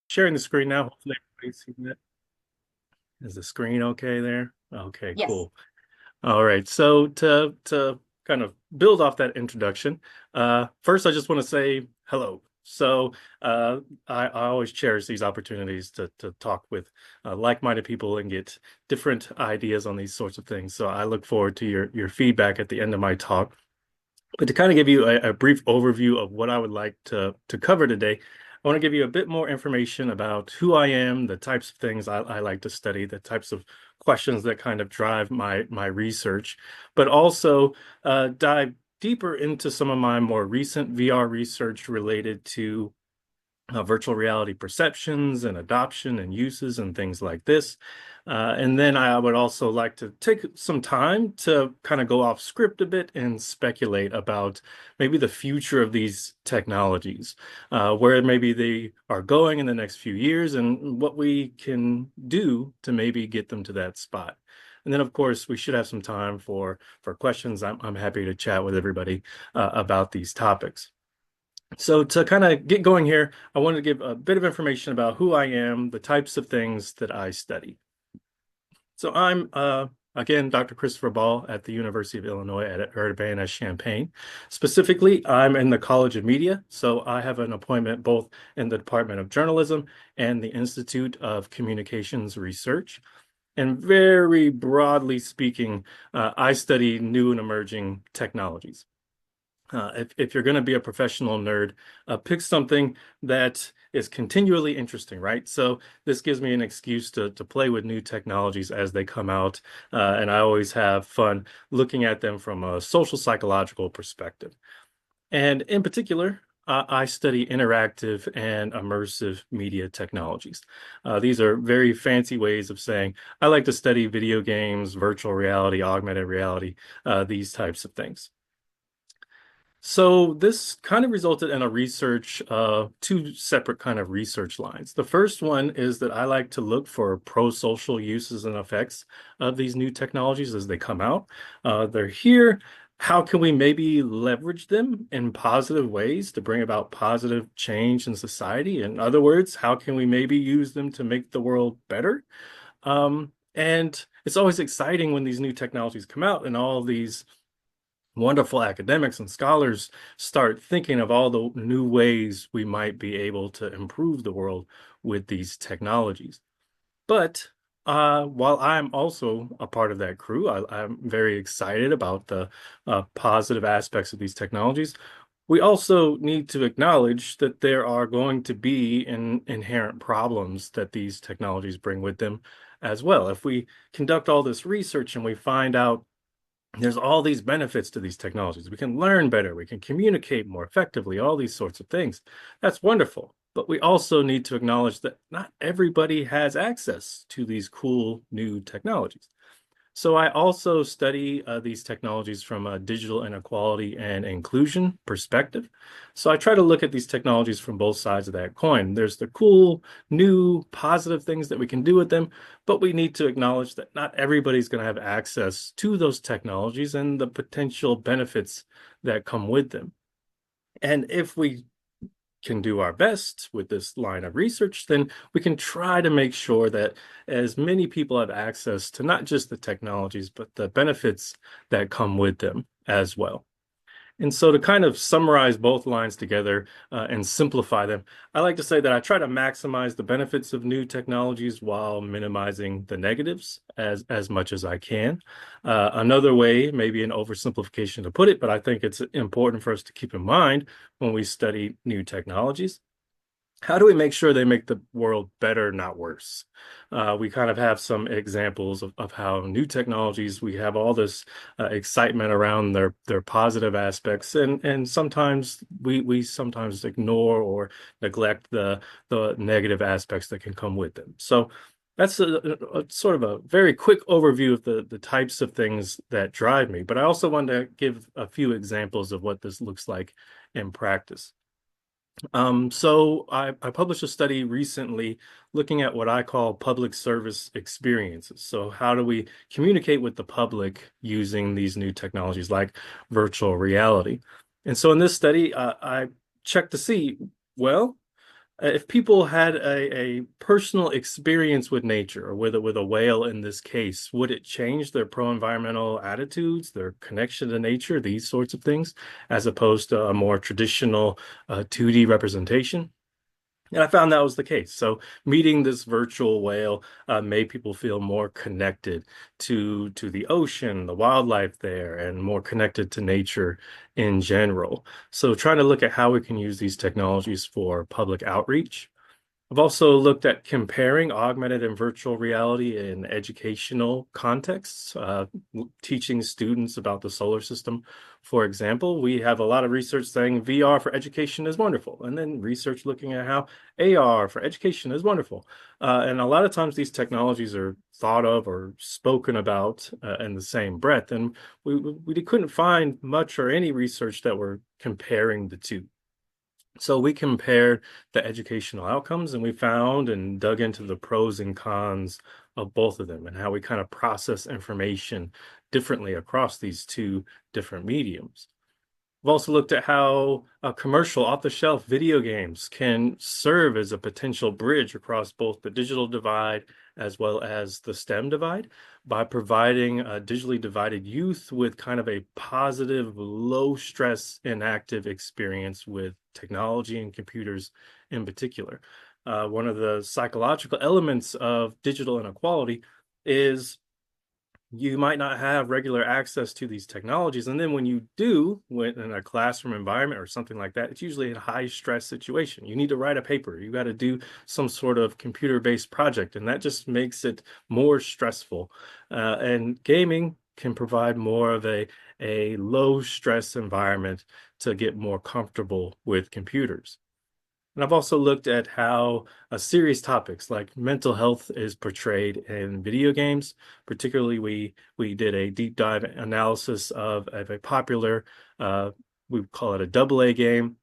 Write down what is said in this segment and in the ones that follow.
Sharing the screen now. Hopefully everybody's seeing it. Is the screen okay there? Okay, Yes. cool. All right. So to kind of build off that introduction, first I just want to say hello. So I always cherish these opportunities to talk with like-minded people and get different ideas on these sorts of things. So I look forward to your feedback at the end of my talk. But to kind of give you a brief overview of what I would like to cover today, I want to give you a bit more information about who I am, the types of things I like to study, the types of questions that kind of drive my research, but also dive deeper into some of my more recent VR research related to virtual reality perceptions and adoption and uses and things like this. And then I would also like to take some time to kind of go off script a bit and speculate about maybe the future of these technologies, where maybe they are going in the next few years and what we can do to maybe get them to that spot. And then, of course, we should have some time for questions. I'm happy to chat with everybody about these topics. So to kind of get going here, I wanted to give a bit of information about who I am, the types of things that I study. So I'm again Dr. Christopher Ball at the University of Illinois at Urbana-Champaign. Specifically, I'm in the College of Media, so I have an appointment both in the Department of Journalism and the Institute of Communications Research. And very broadly speaking, I study new and emerging technologies. If you're going to be a professional nerd, pick something that is continually interesting, right? So this gives me an excuse to play with new technologies as they come out. And I always have fun looking at them from a social psychological perspective. And in particular, I study interactive and immersive media technologies. These are very fancy ways of saying I like to study video games, virtual reality, augmented reality, these types of things. So this kind of resulted in a research, two separate kind of research lines. The first one is that I like to look for prosocial uses and effects of these new technologies as they come out. They're here. How can we maybe leverage them in positive ways to bring about positive change in society? In other words, how can we maybe use them to make the world better? And it's always exciting when these new technologies come out and all these wonderful academics and scholars start thinking of all the new ways we might be able to improve the world with these technologies. But while I'm also a part of that crew, I'm very excited about the positive aspects of these technologies. We also need to acknowledge that there are going to be inherent problems that these technologies bring with them as well. If we conduct all this research and we find out there's all these benefits to these technologies. We can learn better, we can communicate more effectively, all these sorts of things. That's wonderful. But we also need to acknowledge that not everybody has access to these cool new technologies. So I also study these technologies from a digital inequality and inclusion perspective. So I try to look at these technologies from both sides of that coin. There's the cool, new, positive things that we can do with them, but we need to acknowledge that not everybody's going to have access to those technologies and the potential benefits that come with them. And if we can do our best with this line of research, then we can try to make sure that as many people have access to not just the technologies, but the benefits that come with them as well. And so to kind of summarize both lines together and simplify them, I like to say that I try to maximize the benefits of new technologies while minimizing the negatives as much as I can. Another way, maybe an oversimplification to put it, but I think it's important for us to keep in mind when we study new technologies. How do we make sure they make the world better, not worse? We kind of have some examples of how new technologies, we have all this excitement around their positive aspects, and sometimes we sometimes ignore or neglect the negative aspects that can come with them. So that's a sort of a very quick overview of the types of things that drive me. But I also want to give a few examples of what this looks like in practice. So I published a study recently looking at what I call public service experiences. So how do we communicate with the public using these new technologies like virtual reality? And so in this study, I checked to see, well, If people had a personal experience with nature, or with a whale in this case, would it change their pro-environmental attitudes, their connection to nature, these sorts of things, as opposed to a more traditional 2D representation? And I found that was the case. So meeting this virtual whale made people feel more connected to the ocean, the wildlife there, and more connected to nature in general. So trying to look at how we can use these technologies for public outreach. I've also looked at comparing augmented and virtual reality in educational contexts, teaching students about the solar system. For example, we have a lot of research saying VR for education is wonderful, and then research looking at how AR for education is wonderful. And a lot of times these technologies are thought of or spoken about in the same breath, and we couldn't find much or any research that were comparing the two. So we compared the educational outcomes and we found and dug into the pros and cons of both of them and how we kind of process information differently across these two different mediums. We've also looked at how commercial off-the-shelf video games can serve as a potential bridge across both the digital divide as well as the STEM divide by providing a digitally divided youth with kind of a positive, low-stress, inactive experience with technology and computers in particular. One of the psychological elements of digital inequality is you might not have regular access to these technologies. And then when you do, when in a classroom environment or something like that, it's usually a high stress situation. You need to write a paper, you got to do some sort of computer-based project, and that just makes it more stressful. And gaming can provide more of a low stress environment to get more comfortable with computers. And I've also looked at how serious topics like mental health is portrayed in video games. Particularly, we did a deep dive analysis of a popular, uh, we call it a double A game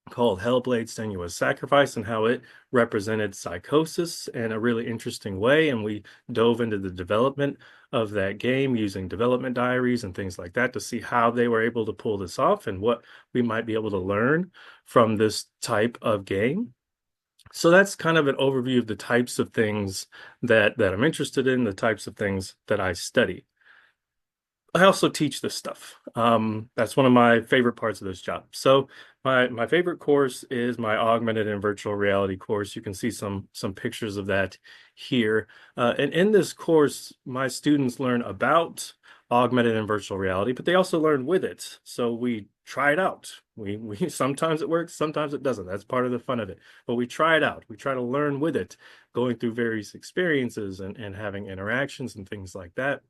called Hellblade: Senua's Sacrifice, and how it represented psychosis in a really interesting way. And we dove into the development of that game using development diaries and things like that to see how they were able to pull this off and what we might be able to learn from this type of game. So that's kind of an overview of the types of things that I'm interested in, the types of things that I study. I also teach this stuff. That's one of my favorite parts of this job. So my favorite course is my augmented and virtual reality course. You can see some pictures of that here. And in this course, my students learn about augmented and virtual reality, but they also learn with it. So we try it out. We sometimes it works, sometimes it doesn't. That's part of the fun of it. But we try it out. We try to learn with it, going through various experiences and having interactions and things like that.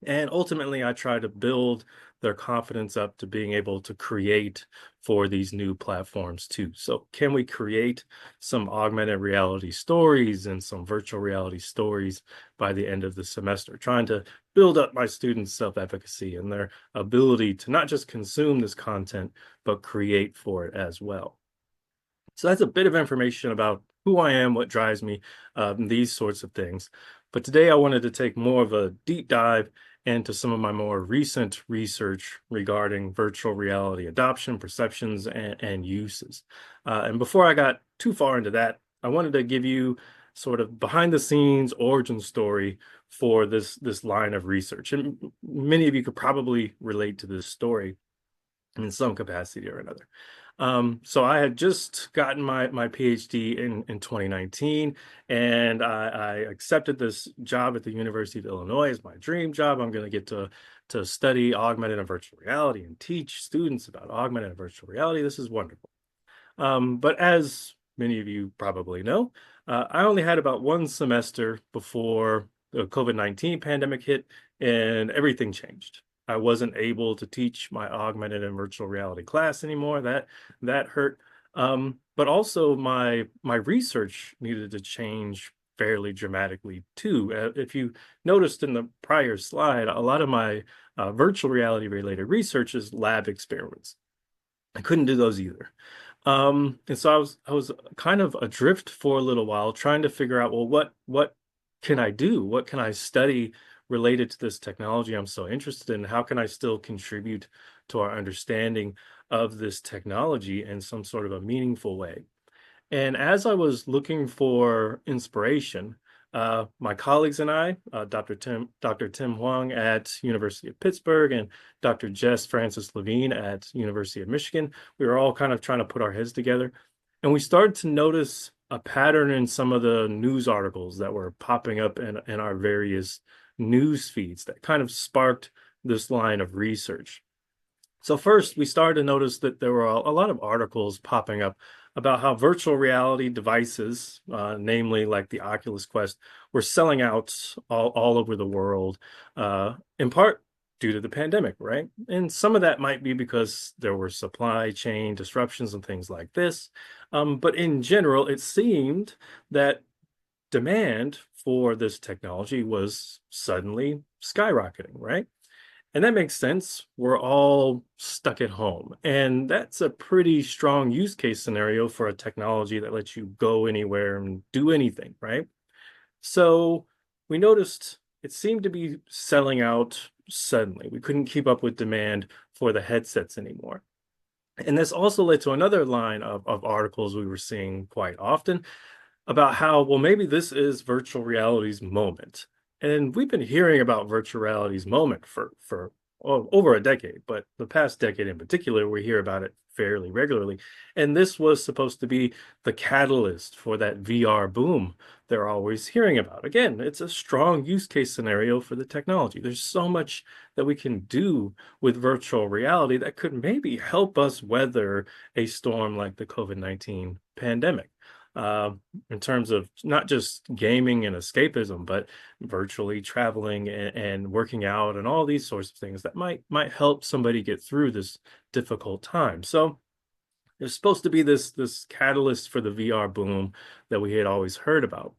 And ultimately, I try to build their confidence up to being able to create for these new platforms too. So, can we create some augmented reality stories and some virtual reality stories by the end of the semester? Trying to build up my students' self efficacy and their ability to not just consume this content, but create for it as well. So that's a bit of information about who I am, what drives me, these sorts of things. But today I wanted to take more of a deep dive into some of my more recent research regarding virtual reality adoption, perceptions, and uses. And before I got too far into that, I wanted to give you sort of behind the scenes origin story for this line of research. And many of you could probably relate to this story in some capacity or another. So I had just gotten my PhD in 2019, and I accepted this job at the University of Illinois as my dream job. I'm going to get to study augmented and virtual reality and teach students about augmented and virtual reality. This is wonderful. But as many of you probably know, I only had about one semester before the COVID-19 pandemic hit, and everything changed. I wasn't able to teach my augmented and virtual reality class anymore. That hurt. But also my research needed to change fairly dramatically too. If you noticed in the prior slide, a lot of my virtual reality related research is lab experiments. I couldn't do those either. And so I was kind of adrift for a little while, trying to figure out, well, what can I do? What can I study related to this technology I'm so interested in? How can I still contribute to our understanding of this technology in some sort of a meaningful way? And as I was looking for inspiration, my colleagues and I, Dr. Tim Huang at University of Pittsburgh and Dr. Jess Francis Levine at University of Michigan, we were all kind of trying to put our heads together. And we started to notice a pattern in some of the news articles that were popping up in our various news feeds that kind of sparked this line of research. So first, we started to notice that there were a lot of articles popping up about how virtual reality devices, namely like the Oculus Quest, were selling out all over the world, in part due to the pandemic, right? And some of that might be because there were supply chain disruptions and things like this. But in general, it seemed that demand for this technology was suddenly skyrocketing, right? And that makes sense. We're all stuck at home. And that's a pretty strong use case scenario for a technology that lets you go anywhere and do anything, right? So we noticed it seemed to be selling out suddenly. We couldn't keep up with demand for the headsets anymore. And this also led to another line of articles we were seeing quite often about how, well, maybe this is virtual reality's moment. And we've been hearing about virtual reality's moment for over a decade, but the past decade in particular, we hear about it fairly regularly. And this was supposed to be the catalyst for that VR boom they're always hearing about. Again, it's a strong use case scenario for the technology. There's so much that we can do with virtual reality that could maybe help us weather a storm like the COVID-19 pandemic, uh, in terms of not just gaming and escapism, but virtually traveling and working out and all these sorts of things that might help somebody get through this difficult time. So there's supposed to be this catalyst for the VR boom that we had always heard about.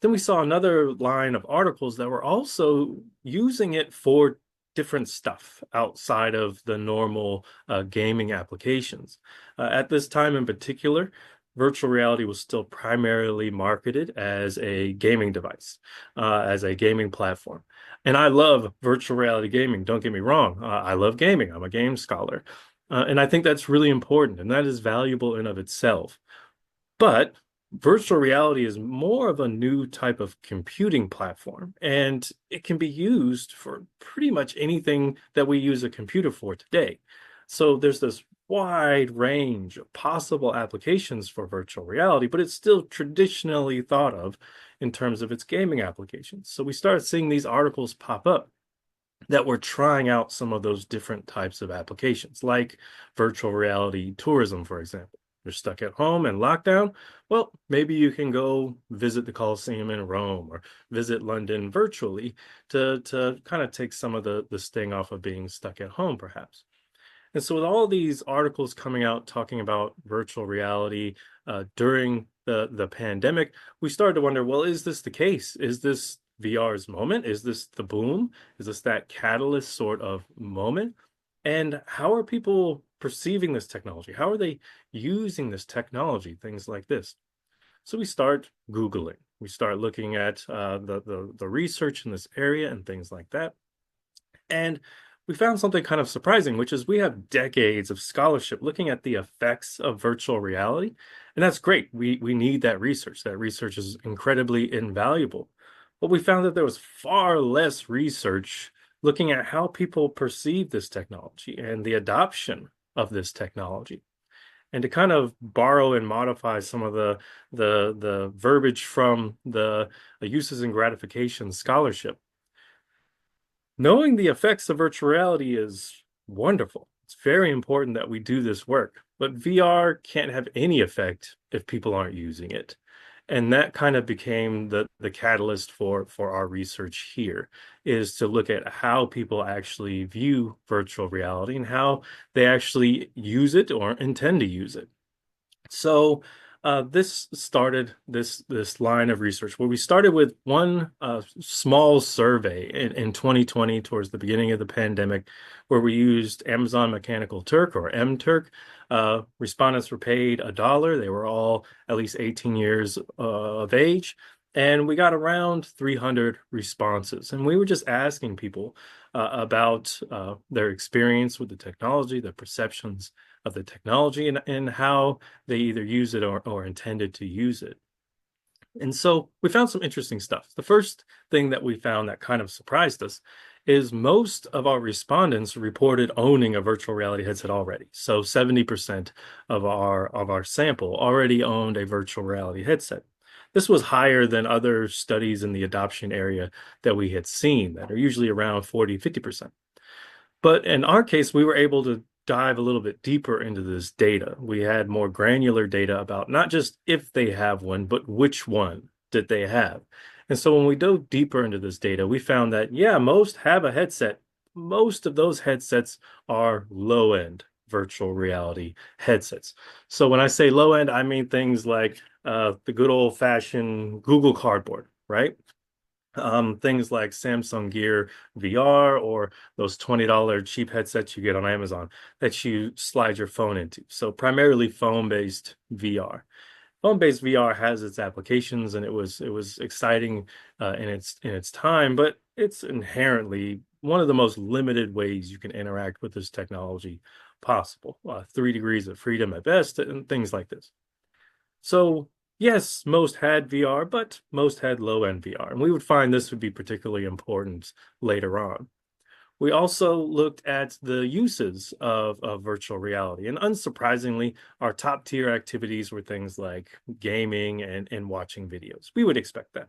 Then we saw another line of articles that were also using it for different stuff outside of the normal gaming applications. At this time in particular, virtual reality was still primarily marketed as a gaming device, as a gaming platform. And I love virtual reality gaming, don't get me wrong. I love gaming, I'm a game scholar. And I think that's really important and that is valuable in of itself. But virtual reality is more of a new type of computing platform, and it can be used for pretty much anything that we use a computer for today. So there's this wide range of possible applications for virtual reality, but it's still traditionally thought of in terms of its gaming applications. So we started seeing these articles pop up that were trying out some of those different types of applications, like virtual reality tourism, for example. You're stuck at home and lockdown. Well, maybe you can go visit the Colosseum in Rome or visit London virtually to kind of take some of the sting off of being stuck at home, perhaps. And so, with all these articles coming out talking about virtual reality during the pandemic, we started to wonder, well, is this the case? Is this VR's moment? Is this the boom? Is this that catalyst sort of moment? And how are people perceiving this technology? How are they using this technology? Things like this. So we start Googling. We start looking at the research in this area and things like that. And we found something kind of surprising, which is we have decades of scholarship looking at the effects of virtual reality. And that's great. We need that research. That research is incredibly invaluable. But we found that there was far less research looking at how people perceive this technology and the adoption of this technology. And to kind of borrow and modify some of the verbiage from the uses and gratification scholarship, knowing the effects of virtual reality is wonderful. It's very important that we do this work, but VR can't have any effect if people aren't using it. And that kind of became the catalyst for our research here, is to look at how people actually view virtual reality and how they actually use it or intend to use it. So this started this line of research where we started with one small survey in 2020 towards the beginning of the pandemic, where we used Amazon Mechanical Turk or MTurk. Respondents were paid $1. They were all at least 18 years of age. And we got around 300 responses. And we were just asking people about their experience with the technology, their perceptions of the technology and how they either use it or intended to use it. And so we found some interesting stuff. The first thing that we found that kind of surprised us is most of our respondents reported owning a virtual reality headset already. So 70% of our sample already owned a virtual reality headset. This was higher than other studies in the adoption area that we had seen that are usually around 40, 50%. But in our case, we were able to dive a little bit deeper into this data. We had more granular data about not just if they have one, but which one did they have. And so when we dove deeper into this data, we found that, yeah, most have a headset. Most of those headsets are low end virtual reality headsets. So when I say low end, I mean things like the good old fashioned Google Cardboard, right? Things like Samsung Gear VR or those $20 cheap headsets you get on Amazon that you slide your phone into. So primarily phone-based VR. Phone-based VR has its applications, and it was exciting in its time, but it's inherently one of the most limited ways you can interact with this technology possible. 3 degrees of freedom at best, and things like this. So, yes, most had VR, but most had low-end VR. And we would find this would be particularly important later on. We also looked at the uses of virtual reality. And unsurprisingly, our top tier activities were things like gaming and watching videos. We would expect that.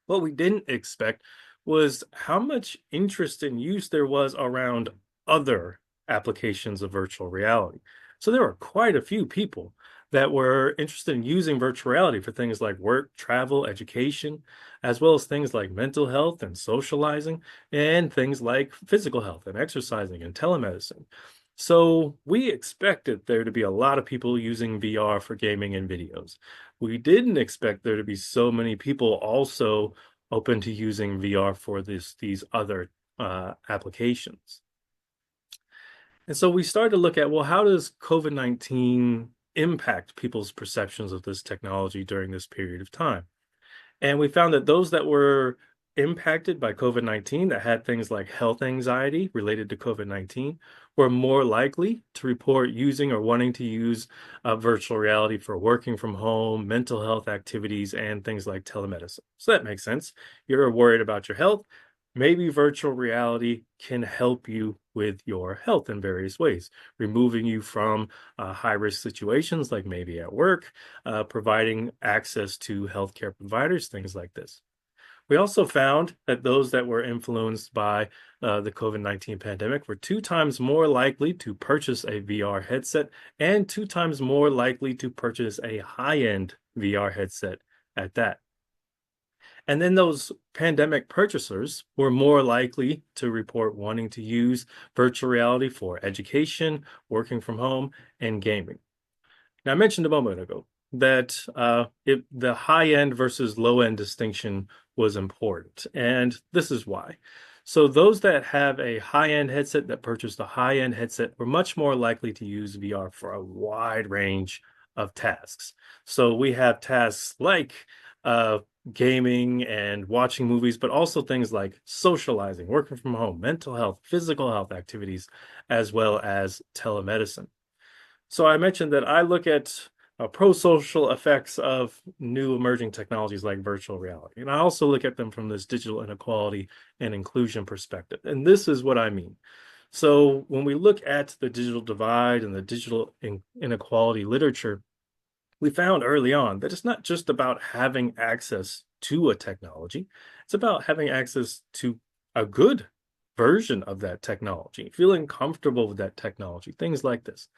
What we didn't expect was how much interest and use there was around other applications of virtual reality. So there were quite a few people that were interested in using virtual reality for things like work, travel, education, as well as things like mental health and socializing, and things like physical health and exercising and telemedicine. So we expected there to be a lot of people using VR for gaming and videos. We didn't expect there to be so many people also open to using VR for these other applications. And so we started to look at, well, how does COVID-19 impact people's perceptions of this technology during this period of time? And we found that those that were impacted by COVID-19, that had things like health anxiety related to COVID-19, were more likely to report using or wanting to use virtual reality for working from home, mental health activities, and things like telemedicine. So that makes sense. You're worried about your health. Maybe virtual reality can help you with your health in various ways, removing you from high risk situations like maybe at work, providing access to healthcare providers, things like this. We also found that those that were influenced by the COVID-19 pandemic were 2 times more likely to purchase a VR headset and 2 times more likely to purchase a high-end VR headset at that. And then those pandemic purchasers were more likely to report wanting to use virtual reality for education, working from home, and gaming. Now, I mentioned a moment ago that the high end versus low end distinction was important, and this is why. So, those that have a high end headset that purchased a high end headset were much more likely to use VR for a wide range of tasks. So, we have tasks like uh, gaming and watching movies, but also things like socializing, working from home, mental health, physical health activities, as well as telemedicine. So I mentioned that I look at prosocial effects of new emerging technologies like virtual reality. And I also look at them from this digital inequality and inclusion perspective. And this is what I mean. So when we look at the digital divide and the digital inequality literature, we found early on that it's not just about having access to a technology, it's about having access to a good version of that technology, feeling comfortable with that technology, things like this.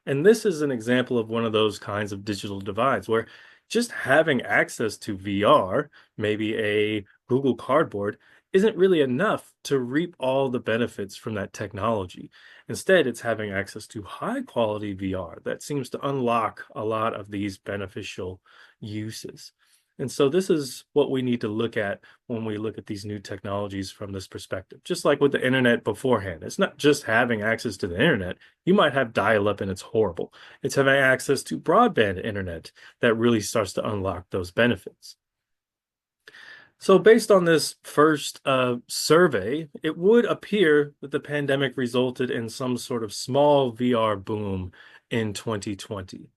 And this is an example of one of those kinds of digital divides where just having access to VR, maybe a Google Cardboard, isn't really enough to reap all the benefits from that technology. Instead, it's having access to high quality VR that seems to unlock a lot of these beneficial uses. And so this is what we need to look at when we look at these new technologies from this perspective. Just like with the internet beforehand, it's not just having access to the internet. You might have dial-up and it's horrible. It's having access to broadband internet that really starts to unlock those benefits. So based on this first survey, it would appear that the pandemic resulted in some sort of small VR boom in 2020.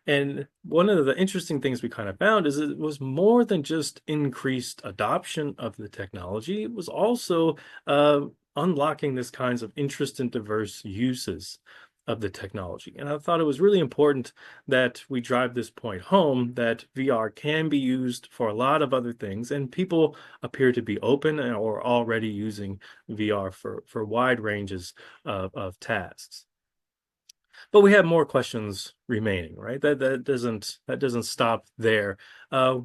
And one of the interesting things we kind of found is it was more than just increased adoption of the technology. It was also uh, unlocking this kinds of interest in diverse uses of the technology. And I thought it was really important that we drive this point home that VR can be used for a lot of other things, and people appear to be open or already using VR for wide ranges of tasks. But we have more questions remaining, right? That doesn't stop there.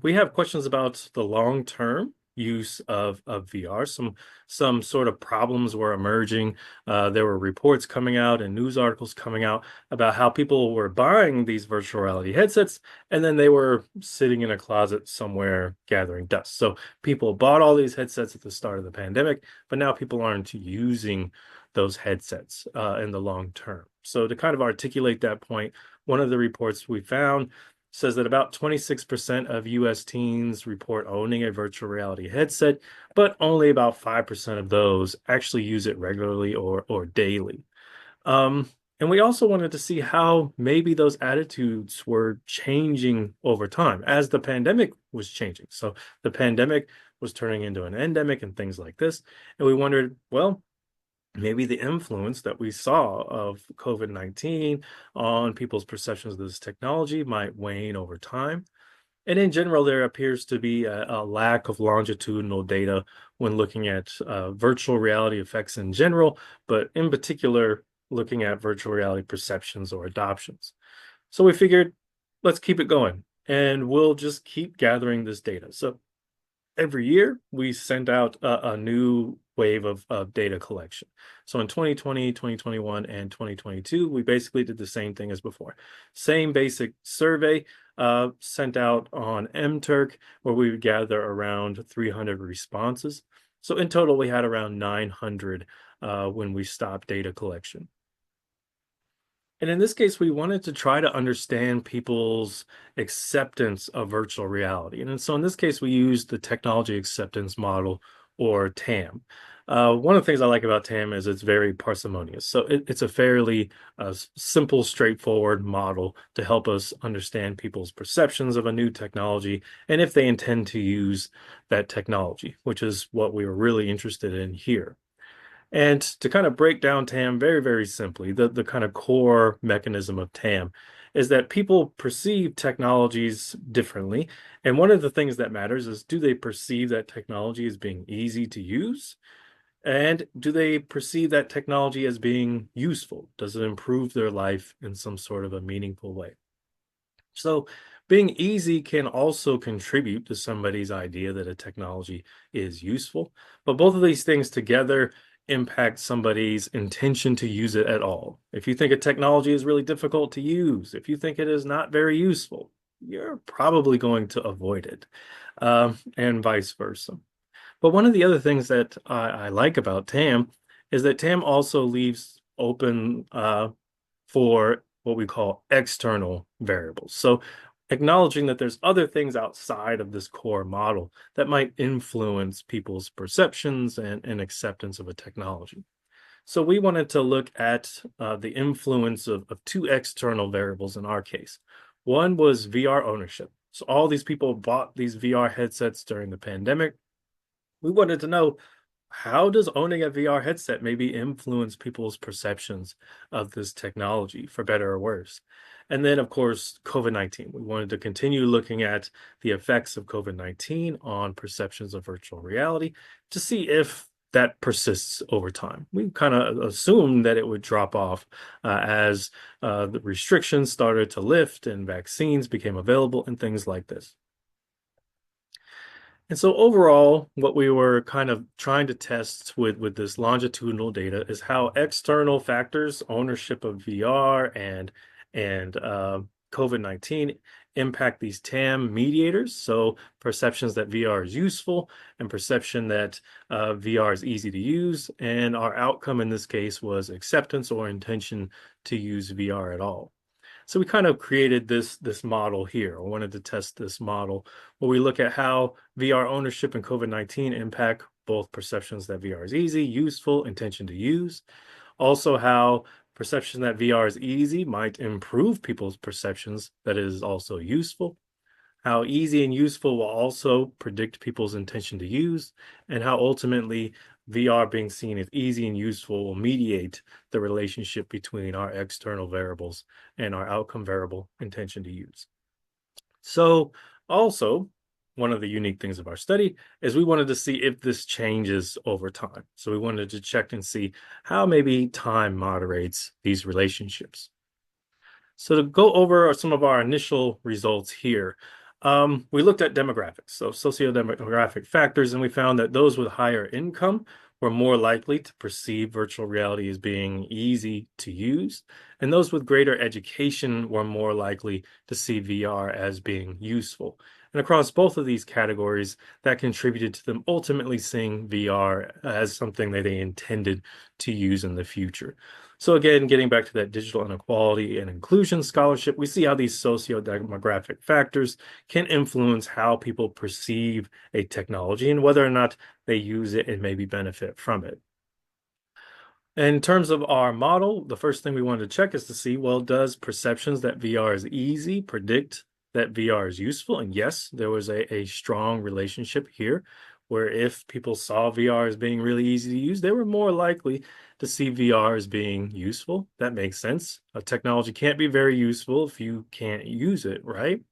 We have questions about the long-term use of VR. Some sort of problems were emerging. There were reports coming out and news articles coming out about how people were buying these virtual reality headsets and then they were sitting in a closet somewhere gathering dust. So people bought all these headsets at the start of the pandemic, but now people aren't using those headsets in the long term. So to kind of articulate that point, one of the reports we found says that about 26% of US teens report owning a virtual reality headset, but only about 5% of those actually use it regularly or daily. Um, and we also wanted to see how maybe those attitudes were changing over time as the pandemic was changing. So the pandemic was turning into an endemic and things like this. And we wondered, well, maybe the influence that we saw of COVID-19 on people's perceptions of this technology might wane over time. And in general, there appears to be a lack of longitudinal data when looking at virtual reality effects in general, but in particular, looking at virtual reality perceptions or adoptions. So we figured, let's keep it going and we'll just keep gathering this data. So every year we send out a new wave of data collection. So in 2020, 2021, and 2022, we basically did the same thing as before. Same basic survey sent out on MTurk, where we would gather around 300 responses. So in total, we had around 900 when we stopped data collection. And in this case, we wanted to try to understand people's acceptance of virtual reality. And so in this case, we used the technology acceptance model or TAM. One of the things I like about TAM is it's very parsimonious. So it's a fairly simple, straightforward model to help us understand people's perceptions of a new technology and if they intend to use that technology, which is what we were really interested in here. And to kind of break down TAM very, very simply, the kind of core mechanism of TAM is that people perceive technologies differently. And one of the things that matters is, do they perceive that technology as being easy to use? And do they perceive that technology as being useful? Does it improve their life in some sort of a meaningful way? So being easy can also contribute to somebody's idea that a technology is useful, but both of these things together impact somebody's intention to use it at all. If you think a technology is really difficult to use, if you think it is not very useful, you're probably going to avoid it, and vice versa. But one of the other things that I like about TAM is that TAM also leaves open for what we call external variables. So acknowledging that there's other things outside of this core model that might influence people's perceptions and acceptance of a technology. So we wanted to look at the influence of two external variables in our case. One was VR ownership. So all these people bought these VR headsets during the pandemic. We wanted to know, how does owning a VR headset maybe influence people's perceptions of this technology, for better or worse? And then, of course, COVID-19. We wanted to continue looking at the effects of COVID-19 on perceptions of virtual reality to see if that persists over time. We kind of assumed that it would drop off as the restrictions started to lift and vaccines became available and things like this. And so overall, what we were kind of trying to test with this longitudinal data is how external factors, ownership of VR and COVID-19 impact these TAM mediators. So perceptions that VR is useful and perception that VR is easy to use. And our outcome in this case was acceptance or intention to use VR at all. So we kind of created this model here. I wanted to test this model where we look at how VR ownership and COVID-19 impact both perceptions that VR is easy, useful, intention to use. Also how Perception that VR is easy might improve people's perceptions that it is also useful. How easy and useful will also predict people's intention to use, and how ultimately VR being seen as easy and useful will mediate the relationship between our external variables and our outcome variable intention to use. So, also, one of the unique things of our study is we wanted to see if this changes over time. So, we wanted to check and see how maybe time moderates these relationships. So to go over some of our initial results here, we looked at demographics, so socio-demographic factors, and we found that those with higher income were more likely to perceive virtual reality as being easy to use, and those with greater education were more likely to see VR as being useful. And across both of these categories, that contributed to them ultimately seeing VR as something that they intended to use in the future. So again, getting back to that digital inequality and inclusion scholarship, we see how these socio-demographic factors can influence how people perceive a technology and whether or not they use it and maybe benefit from it. In terms of our model, the first thing we wanted to check is to see, well, does perceptions that VR is easy predict that VR is useful? And yes, there was a strong relationship here where if people saw VR as being really easy to use, they were more likely to see VR as being useful. That makes sense. A technology can't be very useful if you can't use it, right?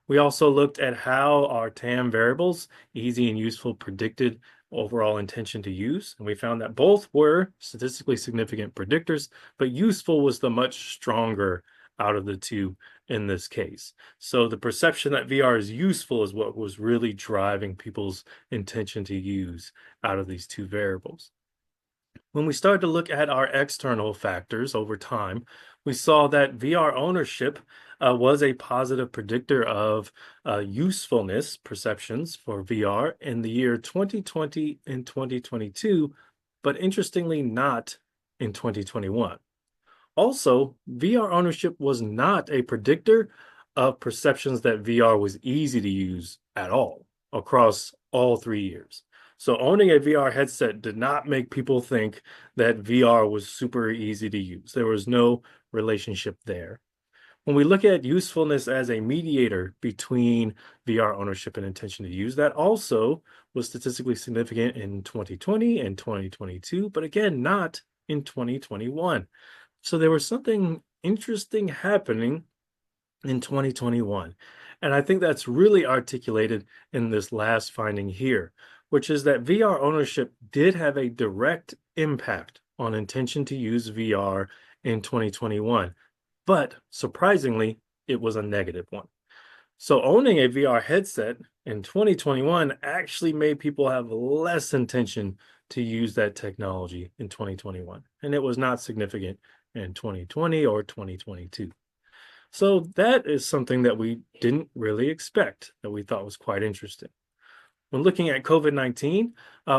We also looked at how our TAM variables, easy and useful, predicted overall intention to use. And we found that both were statistically significant predictors, but useful was the much stronger out of the two in this case. So the perception that VR is useful is what was really driving people's intention to use out of these two variables. When we started to look at our external factors over time, we saw that VR ownership was a positive predictor of usefulness perceptions for VR in the year 2020 and 2022, but interestingly, not in 2021. Also, VR ownership was not a predictor of perceptions that VR was easy to use at all across all 3 years. So owning a VR headset did not make people think that VR was super easy to use. There was no relationship there. When we look at usefulness as a mediator between VR ownership and intention to use, that also was statistically significant in 2020 and 2022, but again, not in 2021. So there was something interesting happening in 2021. And I think that's really articulated in this last finding here, which is that VR ownership did have a direct impact on intention to use VR in 2021. But surprisingly, it was a negative one. So owning a VR headset in 2021 actually made people have less intention to use that technology in 2021. And it was not significant in 2020 or 2022. So that is something that we didn't really expect, that we thought was quite interesting. When looking at COVID-19,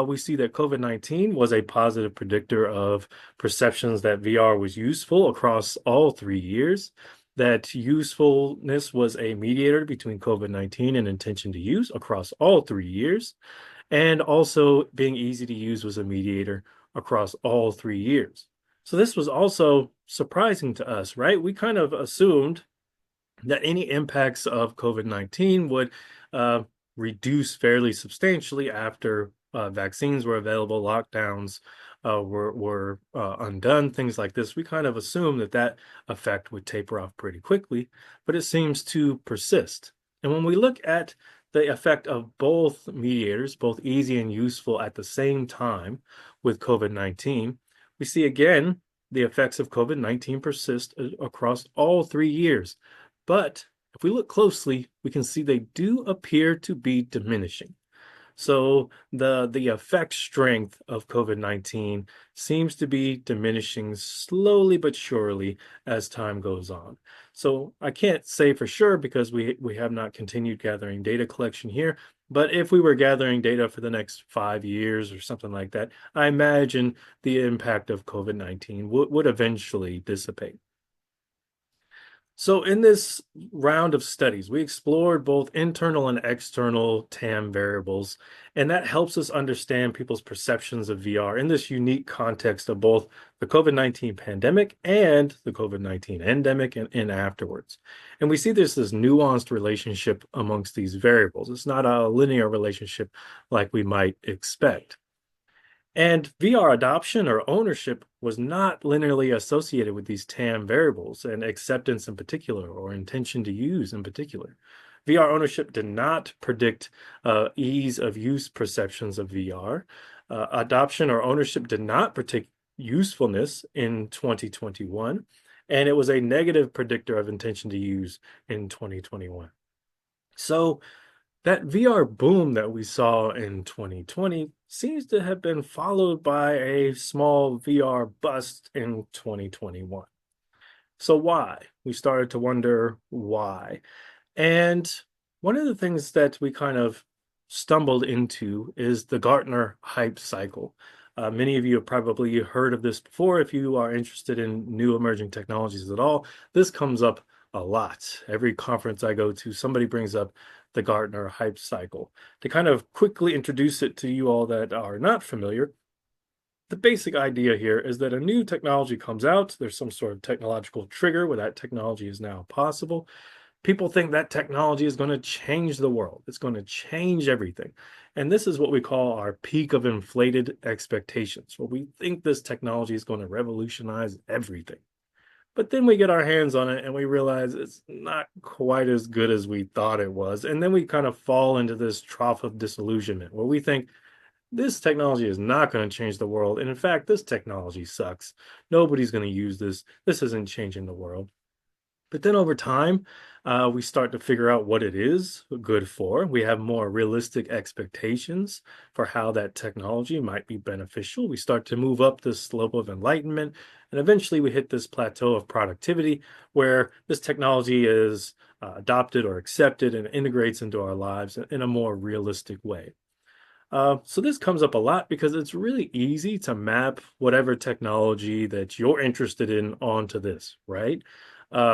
we see that COVID-19 was a positive predictor of perceptions that VR was useful across all 3 years, that usefulness was a mediator between COVID-19 and intention to use across all 3 years, and also being easy to use was a mediator across all 3 years. So this was also surprising to us, right? We kind of assumed that any impacts of COVID-19 would reduce fairly substantially after vaccines were available, lockdowns were undone, things like this. We kind of assumed that that effect would taper off pretty quickly, but it seems to persist. And when we look at the effect of both mediators, both easy and useful at the same time with COVID-19, we see again the effects of COVID-19 persist across all 3 years. But if we look closely, we can see they do appear to be diminishing. So the effect strength of COVID-19 seems to be diminishing slowly but surely as time goes on. So I can't say for sure because we have not continued gathering data collection here, but if we were gathering data for the next 5 years or something like that, I imagine the impact of COVID-19 would eventually dissipate. So, in this round of studies, we explored both internal and external TAM variables, and that helps us understand people's perceptions of VR in this unique context of both the COVID-19 pandemic and the COVID-19 endemic and afterwards. And we see there's this nuanced relationship amongst these variables. It's not a linear relationship like we might expect. And VR adoption or ownership was not linearly associated with these TAM variables and acceptance in particular, or intention to use in particular. VR ownership did not predict ease of use perceptions of VR. Adoption or ownership did not predict usefulness in 2021, and it was a negative predictor of intention to use in 2021. So, that VR boom that we saw in 2020 seems to have been followed by a small VR bust in 2021. So, why? We started to wonder why. And one of the things that we kind of stumbled into is the Gartner hype cycle. Many of you have probably heard of this before. If you are interested in new emerging technologies at all, this comes up a lot. Every conference I go to, somebody brings up the Gartner hype cycle. To kind of quickly introduce it to you all that are not familiar, the basic idea here is that a new technology comes out, there's some sort of technological trigger where that technology is now possible. People think that technology is going to change the world. It's going to change everything. And this is what we call our peak of inflated expectations, where we think this technology is going to revolutionize everything. But then we get our hands on it and we realize it's not quite as good as we thought it was. And then we kind of fall into this trough of disillusionment where we think this technology is not going to change the world. And in fact, this technology sucks. Nobody's going to use this. This isn't changing the world. But then over time, we start to figure out what it is good for. We have more realistic expectations for how that technology might be beneficial. We start to move up this slope of enlightenment. And eventually we hit this plateau of productivity where this technology is adopted or accepted and integrates into our lives in a more realistic way. So this comes up a lot because it's really easy to map whatever technology that you're interested in onto this, right?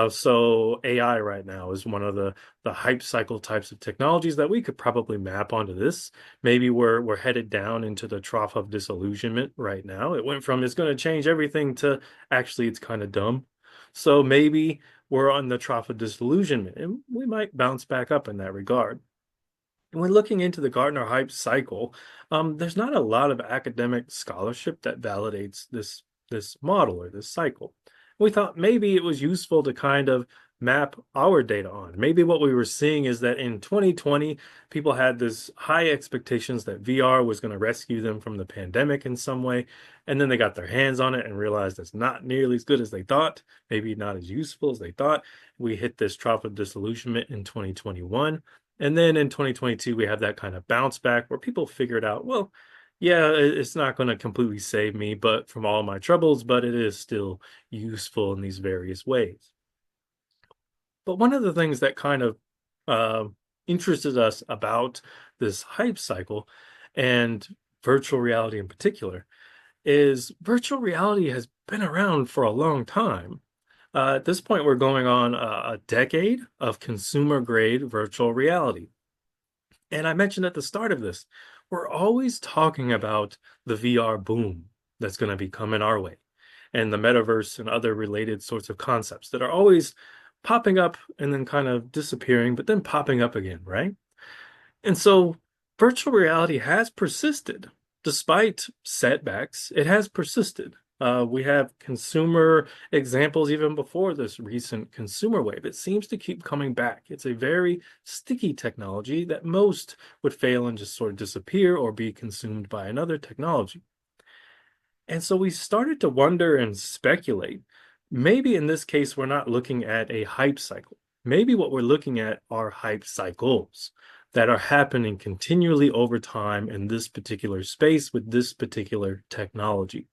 So AI right now is one of the hype cycle types of technologies that we could probably map onto this. Maybe we're headed down into the trough of disillusionment right now. It went from it's going to change everything to actually it's kind of dumb. So maybe we're on the trough of disillusionment, and we might bounce back up in that regard. And when looking into the Gartner hype cycle, there's not a lot of academic scholarship that validates this model or this cycle. We thought maybe it was useful to kind of map our data on. Maybe what we were seeing is that in 2020, people had this high expectations that VR was going to rescue them from the pandemic in some way, and then they got their hands on it and realized it's not nearly as good as they thought, maybe not as useful as they thought. We hit this trough of disillusionment in 2021. And then in 2022, we have that kind of bounce back where people figured out, well, yeah, it's not going to completely save me, but from all my troubles, but it is still useful in these various ways. But one of the things that kind of uh, interested us about this hype cycle and virtual reality in particular is virtual reality has been around for a long time. At this point, we're going on a decade of consumer grade virtual reality. And I mentioned at the start of this, we're always talking about the VR boom that's going to be coming our way and the metaverse and other related sorts of concepts that are always popping up and then kind of disappearing, but then popping up again, right? And so virtual reality has persisted despite setbacks. It has persisted. We have consumer examples even before this recent consumer wave. It seems to keep coming back. It's a very sticky technology that most would fail and just sort of disappear or be consumed by another technology. And so we started to wonder and speculate. Maybe in this case, we're not looking at a hype cycle. Maybe what we're looking at are hype cycles that are happening continually over time in this particular space with this particular technology.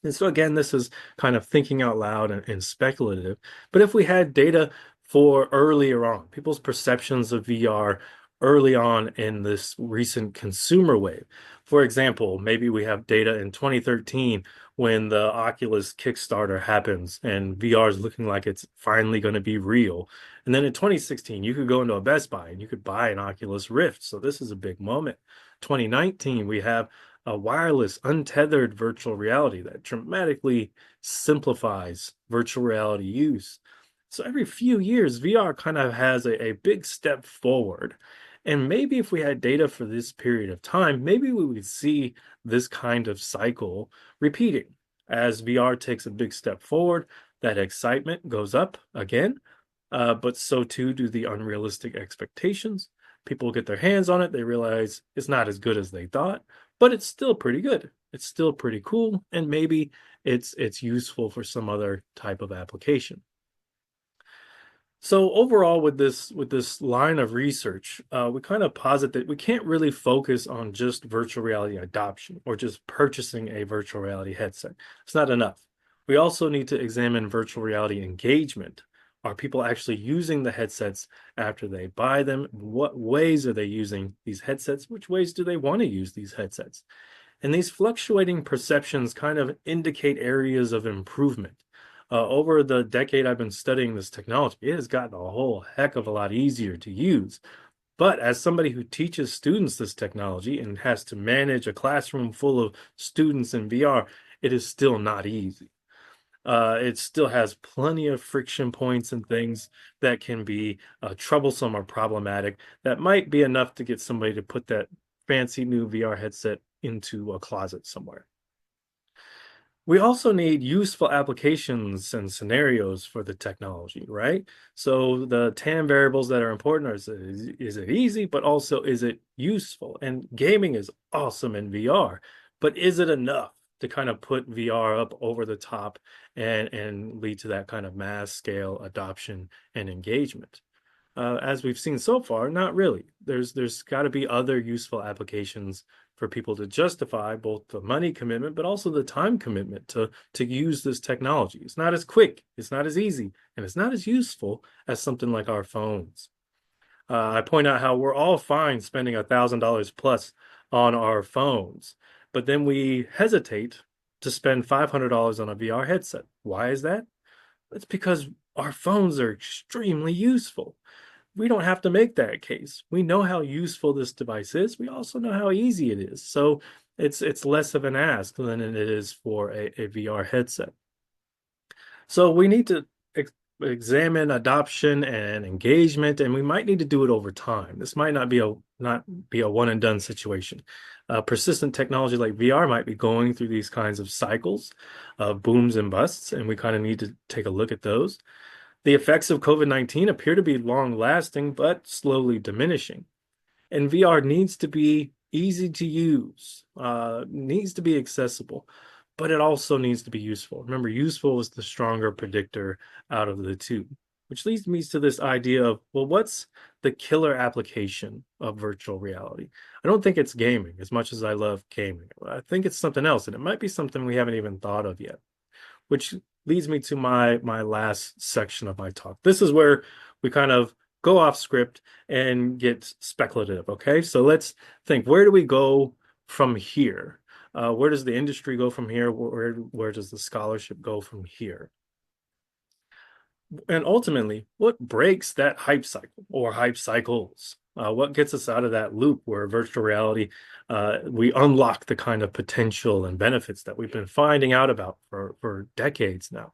And so again, this is kind of thinking out loud and speculative. But if we had data for earlier on, people's perceptions of VR early on in this recent consumer wave. For example, maybe we have data in 2013 when the Oculus Kickstarter happens and VR is looking like it's finally going to be real. And then in 2016, you could go into a Best Buy and you could buy an Oculus Rift. So this is a big moment. 2019, we have a wireless, untethered virtual reality that dramatically simplifies virtual reality use. So every few years, VR kind of has a big step forward. And maybe if we had data for this period of time, maybe we would see this kind of cycle repeating. As VR takes a big step forward, that excitement goes up again, but so too do the unrealistic expectations. People get their hands on it, they realize it's not as good as they thought, but it's still pretty good. It's still pretty cool, and maybe it's useful for some other type of application. So overall, with this line of research, we kind of posit that we can't really focus on just virtual reality adoption or just purchasing a virtual reality headset. It's not enough. We also need to examine virtual reality engagement. Are people actually using the headsets after they buy them? What ways are they using these headsets? Which ways do they want to use these headsets? And these fluctuating perceptions kind of indicate areas of improvement. Over the decade I've been studying this technology, it has gotten a whole heck of a lot easier to use. But as somebody who teaches students this technology and has to manage a classroom full of students in VR, it is still not easy. It still has plenty of friction points and things that can be troublesome or problematic that might be enough to get somebody to put that fancy new VR headset into a closet somewhere. We also need useful applications and scenarios for the technology, right? So the TAM variables that are important are is it easy, but also is it useful? And gaming is awesome in VR, but is it enough to kind of put VR up over the top and lead to that kind of mass scale adoption and engagement? As we've seen so far, not really. There's got to be other useful applications for people to justify both the money commitment, but also the time commitment to use this technology. It's not as quick, it's not as easy, and it's not as useful as something like our phones. I point out how we're all fine spending $1,000 plus on our phones, but then we hesitate to spend $500 on a VR headset. Why is that? It's because our phones are extremely useful. We don't have to make that case. We know how useful this device is. We also know how easy it is. So it's less of an ask than it is for a VR headset. So we need to examine adoption and engagement, and we might need to do it over time. This might not be a one and done situation. Persistent technology like VR might be going through these kinds of cycles of booms and busts, and we kind of need to take a look at those. The effects of COVID-19 appear to be long lasting, but slowly diminishing. And VR needs to be easy to use, needs to be accessible, but it also needs to be useful. Remember, useful is the stronger predictor out of the two, which leads me to this idea of, well, what's the killer application of virtual reality? I don't think it's gaming as much as I love gaming. I think it's something else, and it might be something we haven't even thought of yet, which leads me to my last section of my talk. This is where we kind of go off script and get speculative. Okay, so let's think, where do we go from here? Where does the industry go from here? Where does the scholarship go from here? And ultimately, what breaks that hype cycle or hype cycles? What gets us out of that loop where virtual reality, we unlock the kind of potential and benefits that we've been finding out about for decades now?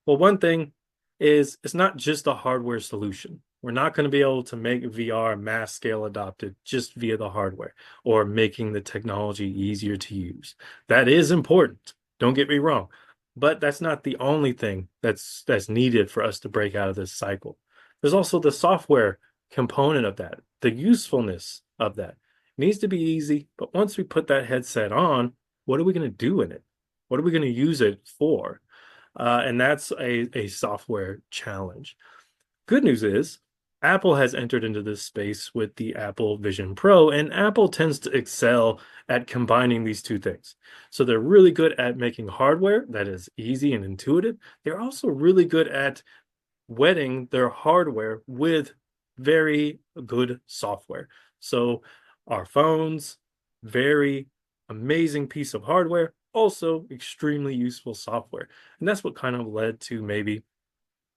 Well, one thing is it's not just a hardware solution. We're not going to be able to make VR mass scale adopted just via the hardware or making the technology easier to use. That is important. Don't get me wrong, but that's not the only thing that's needed for us to break out of this cycle. There's also the software component of that, the usefulness of that. It needs to be easy, but once we put that headset on, what are we going to do in it? What are we going to use it for? And that's a software challenge. Good news is Apple has entered into this space with the Apple Vision Pro, and Apple tends to excel at combining these two things. So they're really good at making hardware that is easy and intuitive. They're also really good at wedding their hardware with very good software. So our phones, very amazing piece of hardware, also extremely useful software. And that's what kind of led to maybe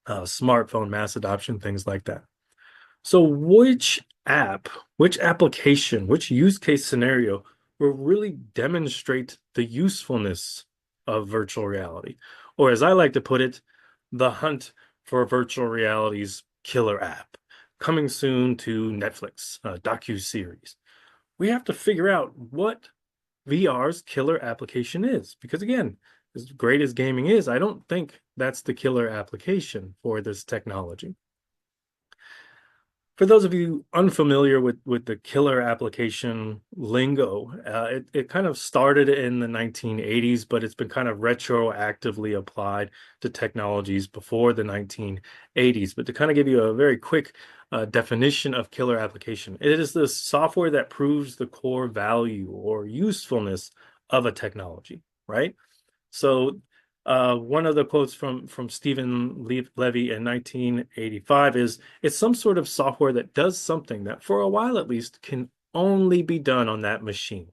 smartphone mass adoption, things like that. So which app, which application, which use case scenario will really demonstrate the usefulness of virtual reality? Or as I like to put it, the hunt for virtual reality's killer app, coming soon to Netflix, docu-series. We have to figure out what VR's killer application is. Because again, as great as gaming is, I don't think that's the killer application for this technology. For those of you unfamiliar with the killer application lingo, it kind of started in the 1980s, but it's been kind of retroactively applied to technologies before the 1980s. But to kind of give you a very quick definition of killer application, it is the software that proves the core value or usefulness of a technology, right? So one of the quotes from Stephen Levy in 1985 is, it's some sort of software that does something that for a while at least can only be done on that machine.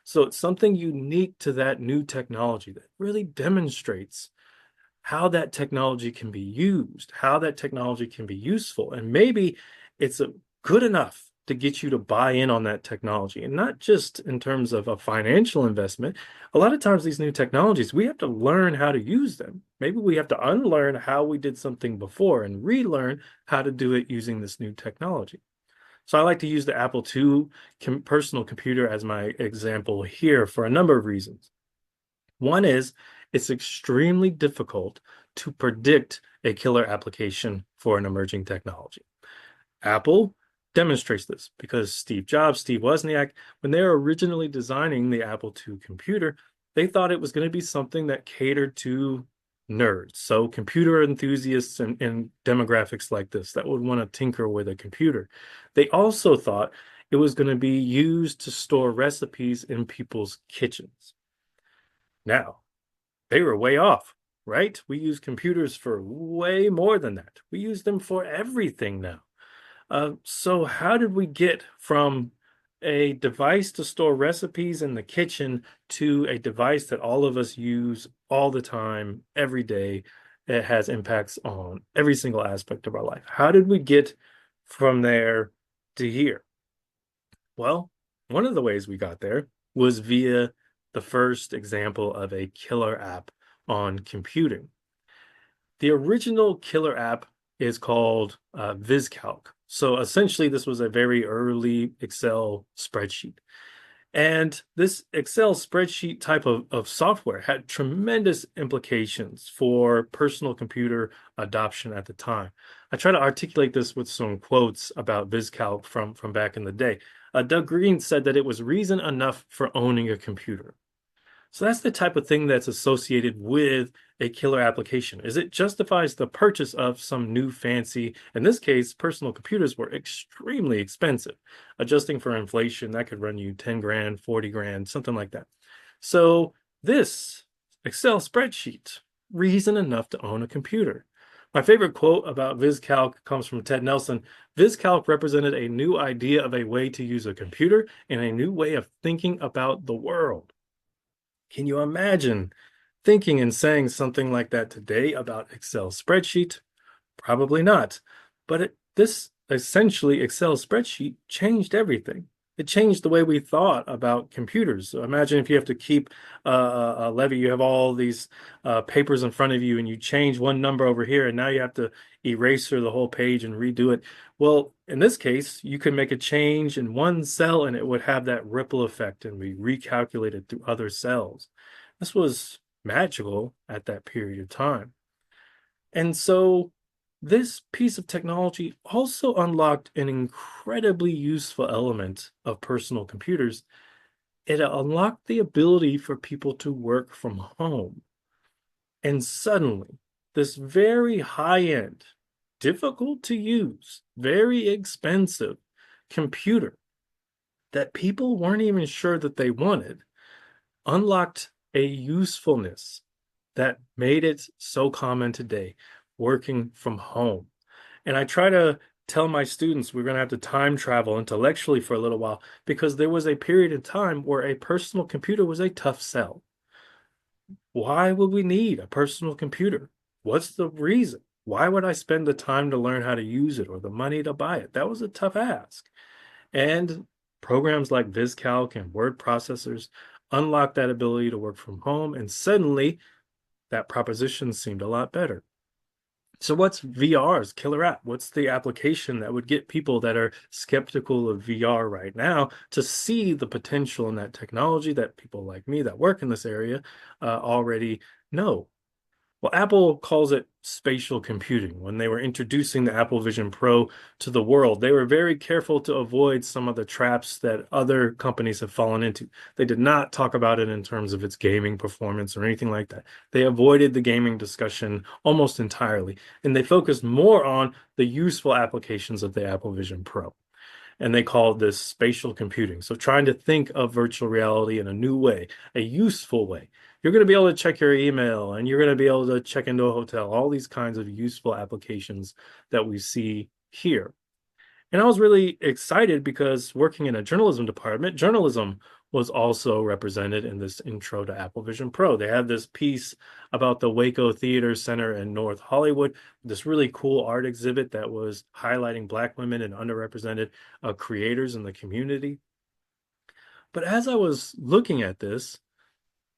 So it's something unique to that new technology that really demonstrates how that technology can be used, how that technology can be useful. And maybe it's good enough to get you to buy in on that technology. And not just in terms of a financial investment. A lot of times these new technologies, we have to learn how to use them. Maybe we have to unlearn how we did something before and relearn how to do it using this new technology. So I like to use the Apple II personal computer as my example here for a number of reasons. One is it's extremely difficult to predict a killer application for an emerging technology. Apple demonstrates this because Steve Jobs, Steve Wozniak, when they were originally designing the Apple II computer, they thought it was going to be something that catered to nerds. So computer enthusiasts and demographics like this that would want to tinker with a computer. They also thought it was going to be used to store recipes in people's kitchens. Now, they were way off, right? We use computers for way more than that. We use them for everything now. So how did we get from a device to store recipes in the kitchen to a device that all of us use all the time, every day? It has impacts on every single aspect of our life. How did we get from there to here? Well, one of the ways we got there was via the first example of a killer app on computing. The original killer app is called VisCalc. So essentially, this was a very early Excel spreadsheet. And this Excel spreadsheet type of software had tremendous implications for personal computer adoption at the time. I try to articulate this with some quotes about VisCalc from back in the day. Doug Green said that it was reason enough for owning a computer. So that's the type of thing that's associated with a killer application, is it justifies the purchase of some new fancy, in this case, personal computers were extremely expensive. Adjusting for inflation, that could run you 10 grand, 40 grand, something like that. So this Excel spreadsheet, reason enough to own a computer. My favorite quote about VisCalc comes from Ted Nelson. VisCalc represented a new idea of a way to use a computer and a new way of thinking about the world. Can you imagine thinking and saying something like that today about Excel spreadsheet? Probably not. But this essentially Excel spreadsheet changed everything. It changed the way we thought about computers. So imagine if you have to keep a levy, you have all these papers in front of you and you change one number over here and now you have to erase the whole page and redo it. Well, in this case, you can make a change in one cell and it would have that ripple effect and be recalculated through other cells. This was magical at that period of time. And so this piece of technology also unlocked an incredibly useful element of personal computers. It unlocked the ability for people to work from home. And suddenly, this very high-end, difficult to use, very expensive computer that people weren't even sure that they wanted unlocked a usefulness that made it so common today, working from home. And I try to tell my students we're going to have to time travel intellectually for a little while because there was a period in time where a personal computer was a tough sell. Why would we need a personal computer? What's the reason? Why would I spend the time to learn how to use it or the money to buy it? That was a tough ask. And programs like VisCalc and word processors unlock that ability to work from home, and suddenly that proposition seemed a lot better. So what's VR's killer app? What's the application that would get people that are skeptical of VR right now to see the potential in that technology that people like me that work in this area already know? Well, Apple calls it spatial computing. When they were introducing the Apple Vision Pro to the world, they were very careful to avoid some of the traps that other companies have fallen into. They did not talk about it in terms of its gaming performance or anything like that. They avoided the gaming discussion almost entirely, and they focused more on the useful applications of the Apple Vision Pro, and they called this spatial computing. So trying to think of virtual reality in a new way, a useful way. You're going to be able to check your email and you're going to be able to check into a hotel, all these kinds of useful applications that we see here. And I was really excited because working in a journalism department, journalism was also represented in this intro to Apple Vision Pro. They had this piece about the Waco Theater Center in North Hollywood, this really cool art exhibit that was highlighting Black women and underrepresented creators in the community. But as I was looking at this,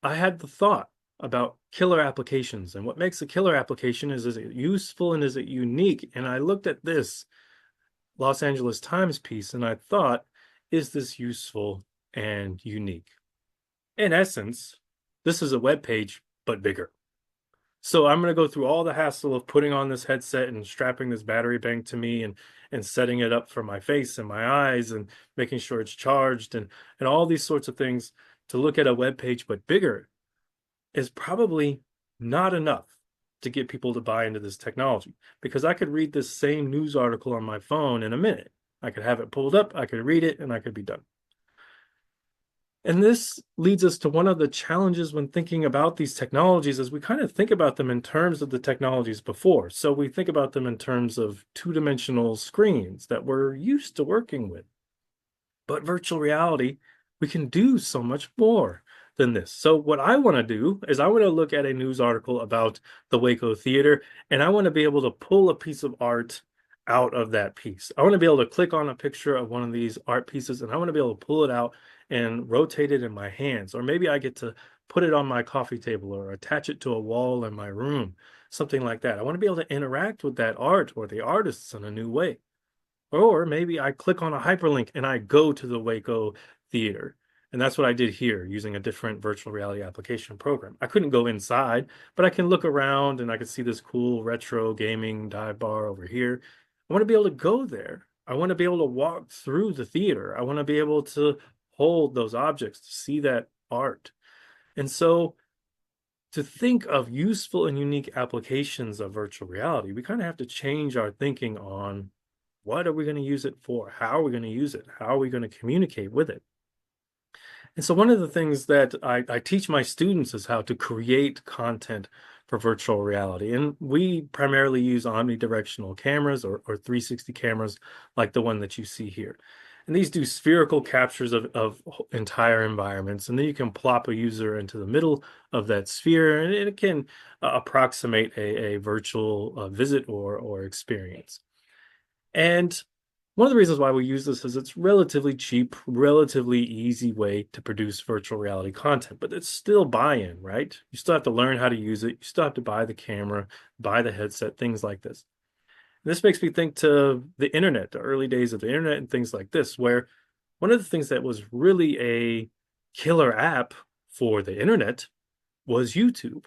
I had the thought about killer applications. And what makes a killer application is it useful and is it unique? And I looked at this Los Angeles Times piece and I thought, is this useful and unique? In essence, this is a web page, but bigger. So I'm going to go through all the hassle of putting on this headset and strapping this battery bank to me and setting it up for my face and my eyes and making sure it's charged and all these sorts of things to look at a web page, but bigger is probably not enough to get people to buy into this technology because I could read this same news article on my phone in a minute. I could have it pulled up, I could read it, and I could be done. And this leads us to one of the challenges when thinking about these technologies is we kind of think about them in terms of the technologies before. So we think about them in terms of two-dimensional screens that we're used to working with. But virtual reality, we can do so much more than this. So what I want to do is I want to look at a news article about the Waco Theater, and I want to be able to pull a piece of art out of that piece. I want to be able to click on a picture of one of these art pieces, and I want to be able to pull it out and rotate it in my hands. Or maybe I get to put it on my coffee table or attach it to a wall in my room, something like that. I want to be able to interact with that art or the artists in a new way. Or maybe I click on a hyperlink and I go to the Waco Theater. And that's what I did here using a different virtual reality application program. I couldn't go inside, but I can look around and I can see this cool retro gaming dive bar over here. I want to be able to go there. I want to be able to walk through the theater. I want to be able to hold those objects, to see that art. And so to think of useful and unique applications of virtual reality, we kind of have to change our thinking on what are we going to use it for? How are we going to use it? How are we going to communicate with it? And so one of the things that I teach my students is how to create content for virtual reality. And we primarily use omnidirectional cameras or 360 cameras like the one that you see here. And these do spherical captures of entire environments. And then you can plop a user into the middle of that sphere and it can approximate a virtual visit or experience. And one of the reasons why we use this is it's relatively cheap, relatively easy way to produce virtual reality content, but it's still buy-in, right? You still have to learn how to use it. You still have to buy the camera, buy the headset, things like this. And this makes me think to the internet, the early days of the internet and things like this, where one of the things that was really a killer app for the internet was YouTube.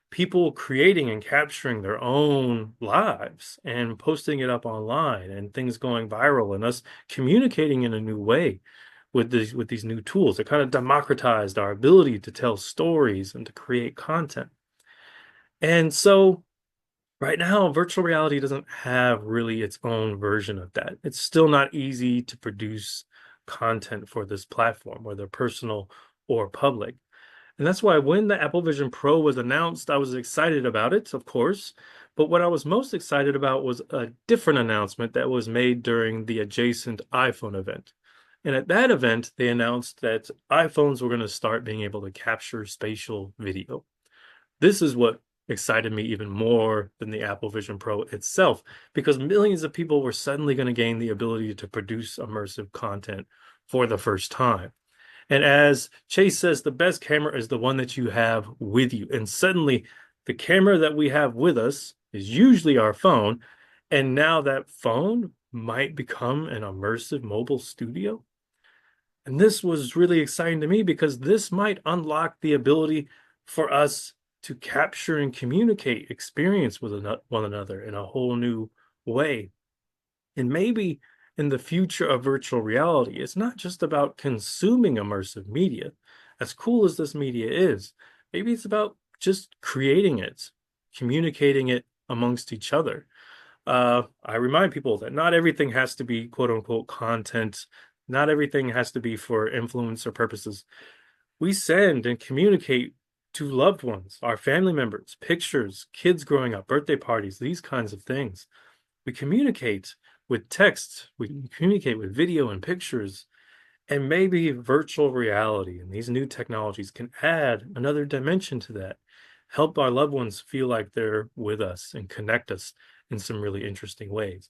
People creating and capturing their own lives and posting it up online and things going viral and us communicating in a new way with these new tools. It kind of democratized our ability to tell stories and to create content. And so right now, virtual reality doesn't have really its own version of that. It's still not easy to produce content for this platform, whether personal or public. And that's why when the Apple Vision Pro was announced, I was excited about it, of course. But what I was most excited about was a different announcement that was made during the adjacent iPhone event. And at that event, they announced that iPhones were going to start being able to capture spatial video. This is what excited me even more than the Apple Vision Pro itself, because millions of people were suddenly going to gain the ability to produce immersive content for the first time. And as Chase says, the best camera is the one that you have with you. And suddenly, the camera that we have with us is usually our phone. And now that phone might become an immersive mobile studio. And this was really exciting to me because this might unlock the ability for us to capture and communicate experience with one another in a whole new way. And maybe in the future of virtual reality, it's not just about consuming immersive media. As cool as this media is, maybe it's about just creating it, communicating it amongst each other. I remind people that not everything has to be quote unquote content. Not everything has to be for influencer purposes. We send and communicate to loved ones, our family members, pictures, kids growing up, birthday parties, these kinds of things. We communicate with text, we communicate with video and pictures, and maybe virtual reality and these new technologies can add another dimension to that, help our loved ones feel like they're with us and connect us in some really interesting ways.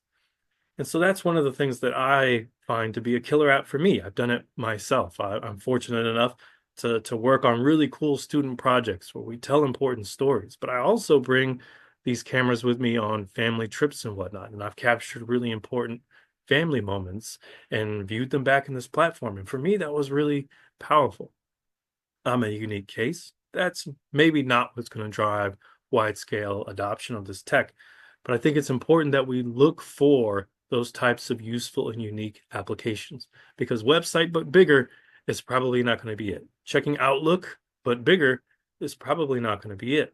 And so that's one of the things that I find to be a killer app for me. I've done it myself. I'm fortunate enough to work on really cool student projects where we tell important stories. But I also bring these cameras with me on family trips and whatnot. And I've captured really important family moments and viewed them back in this platform. And for me, that was really powerful. I'm a unique case. That's maybe not what's going to drive wide scale adoption of this tech. But I think it's important that we look for those types of useful and unique applications because website but bigger is probably not going to be it. Checking Outlook but bigger is probably not going to be it.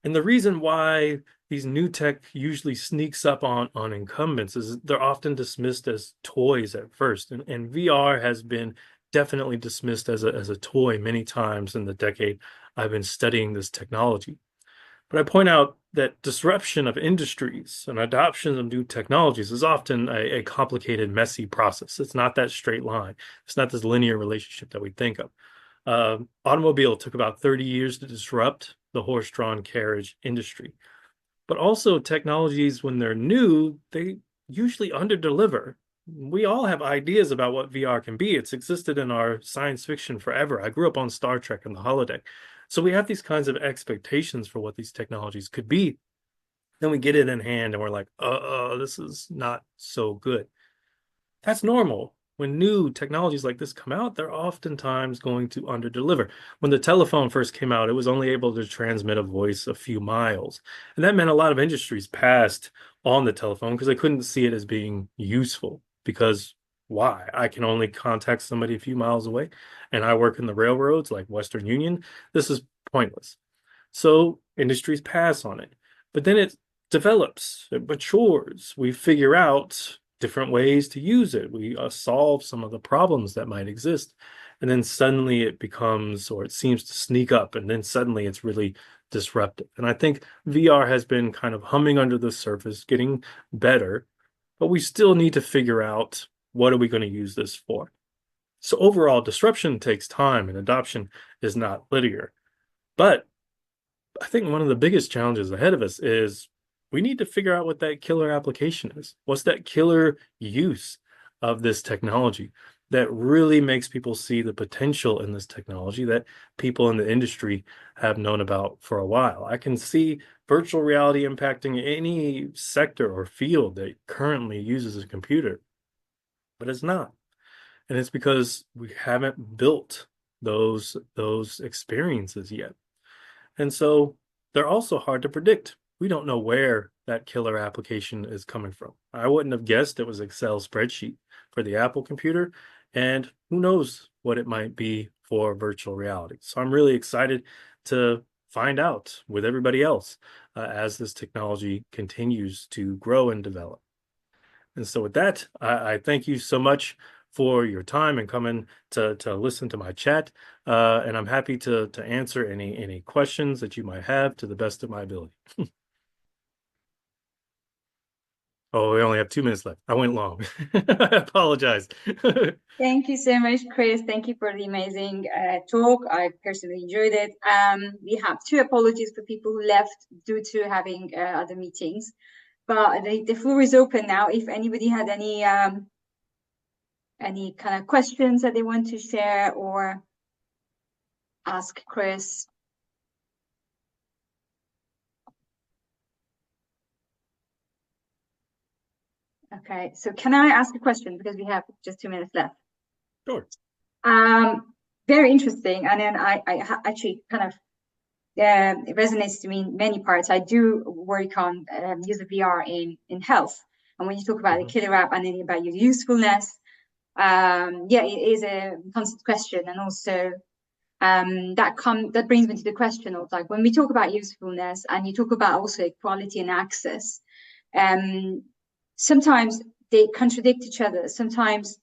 And the reason why these new tech usually sneaks up on incumbents is they're often dismissed as toys at first. And VR has been definitely dismissed as a toy many times in the decade I've been studying this technology. But I point out that disruption of industries and adoption of new technologies is often a complicated, messy process. It's not that straight line. It's not this linear relationship that we think of. Automobile took about 30 years to disrupt the horse-drawn carriage industry. But also technologies, when they're new, they usually underdeliver. We all have ideas about what VR can be. It's existed in our science fiction forever. I grew up on Star Trek and the holodeck. So we have these kinds of expectations for what these technologies could be. Then we get it in hand and we're like, this is not so good. That's normal. When new technologies like this come out, they're oftentimes going to underdeliver. When the telephone first came out, it was only able to transmit a voice a few miles. And that meant a lot of industries passed on the telephone because they couldn't see it as being useful. Because why? I can only contact somebody a few miles away, and I work in the railroads like Western Union. This is pointless. So industries pass on it. But then it develops, it matures. We figure out different ways to use it. We solve some of the problems that might exist. And then suddenly it becomes, or it seems to sneak up, and then suddenly it's really disruptive. And I think VR has been kind of humming under the surface, getting better, but we still need to figure out what are we going to use this for. So overall, disruption takes time and adoption is not linear. But I think one of the biggest challenges ahead of us is we need to figure out what that killer application is. What's that killer use of this technology that really makes people see the potential in this technology that people in the industry have known about for a while? I can see virtual reality impacting any sector or field that currently uses a computer, but it's not. And it's because we haven't built those experiences yet. And so they're also hard to predict. We don't know where that killer application is coming from. I wouldn't have guessed it was Excel spreadsheet for the Apple computer, and who knows what it might be for virtual reality. So I'm really excited to find out with everybody else as this technology continues to grow and develop. And so with that, I thank you so much for your time and coming to listen to my chat. And I'm happy to answer any questions that you might have to the best of my ability. Oh, we only have 2 minutes left. I went long. I apologize. Thank you so much, Chris. Thank you for the amazing talk. I personally enjoyed it. We have two apologies for people who left due to having other meetings, but the floor is open now. If anybody had any kind of questions that they want to share or ask Chris. Okay, so can I ask a question because we have just 2 minutes left? Sure. Very interesting, and then I actually kind of it resonates to me in many parts. I do work on use of VR in health, and when you talk about the killer app and then about your usefulness, yeah, it is a constant question, and also that brings me to the question of like when we talk about usefulness, and you talk about also equality and access, sometimes they contradict each other. Sometimes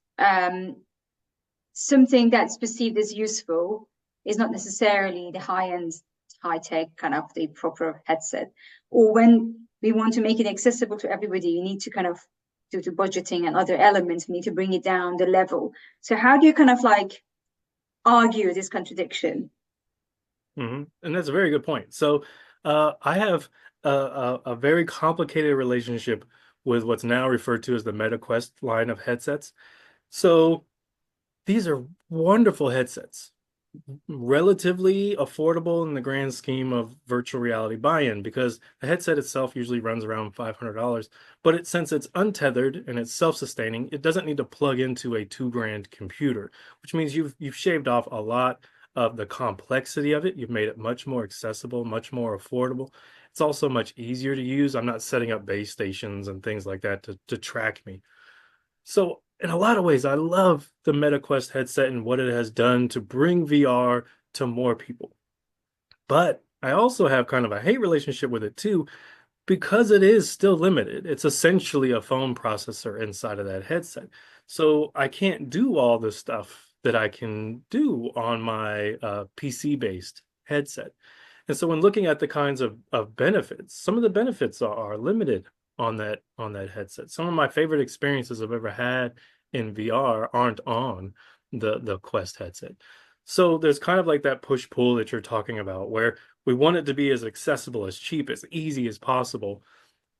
something that's perceived as useful is not necessarily the high-end, high-tech kind of the proper headset. Or when we want to make it accessible to everybody, you need to kind of, due to budgeting and other elements, we need to bring it down the level. So how do you kind of like argue this contradiction? And that's a very good point. So I have a very complicated relationship with what's now referred to as the MetaQuest line of headsets. So these are wonderful headsets, relatively affordable in the grand scheme of virtual reality buy-in because the headset itself usually runs around $500, but since it's untethered and it's self-sustaining, it doesn't need to plug into a $2,000 computer, which means you've shaved off a lot of the complexity of it. You've made it much more accessible, much more affordable. It's also much easier to use. I'm not setting up base stations and things like that to track me. So in a lot of ways, I love the MetaQuest headset and what it has done to bring VR to more people. But I also have kind of a hate relationship with it too, because it is still limited. It's essentially a phone processor inside of that headset. So I can't do all the stuff that I can do on my PC-based headset. And so when looking at the kinds of benefits, some of the benefits are limited on that headset. Some of my favorite experiences I've ever had in VR aren't on the Quest headset. So there's kind of like that push-pull that you're talking about, where we want it to be as accessible, as cheap, as easy as possible.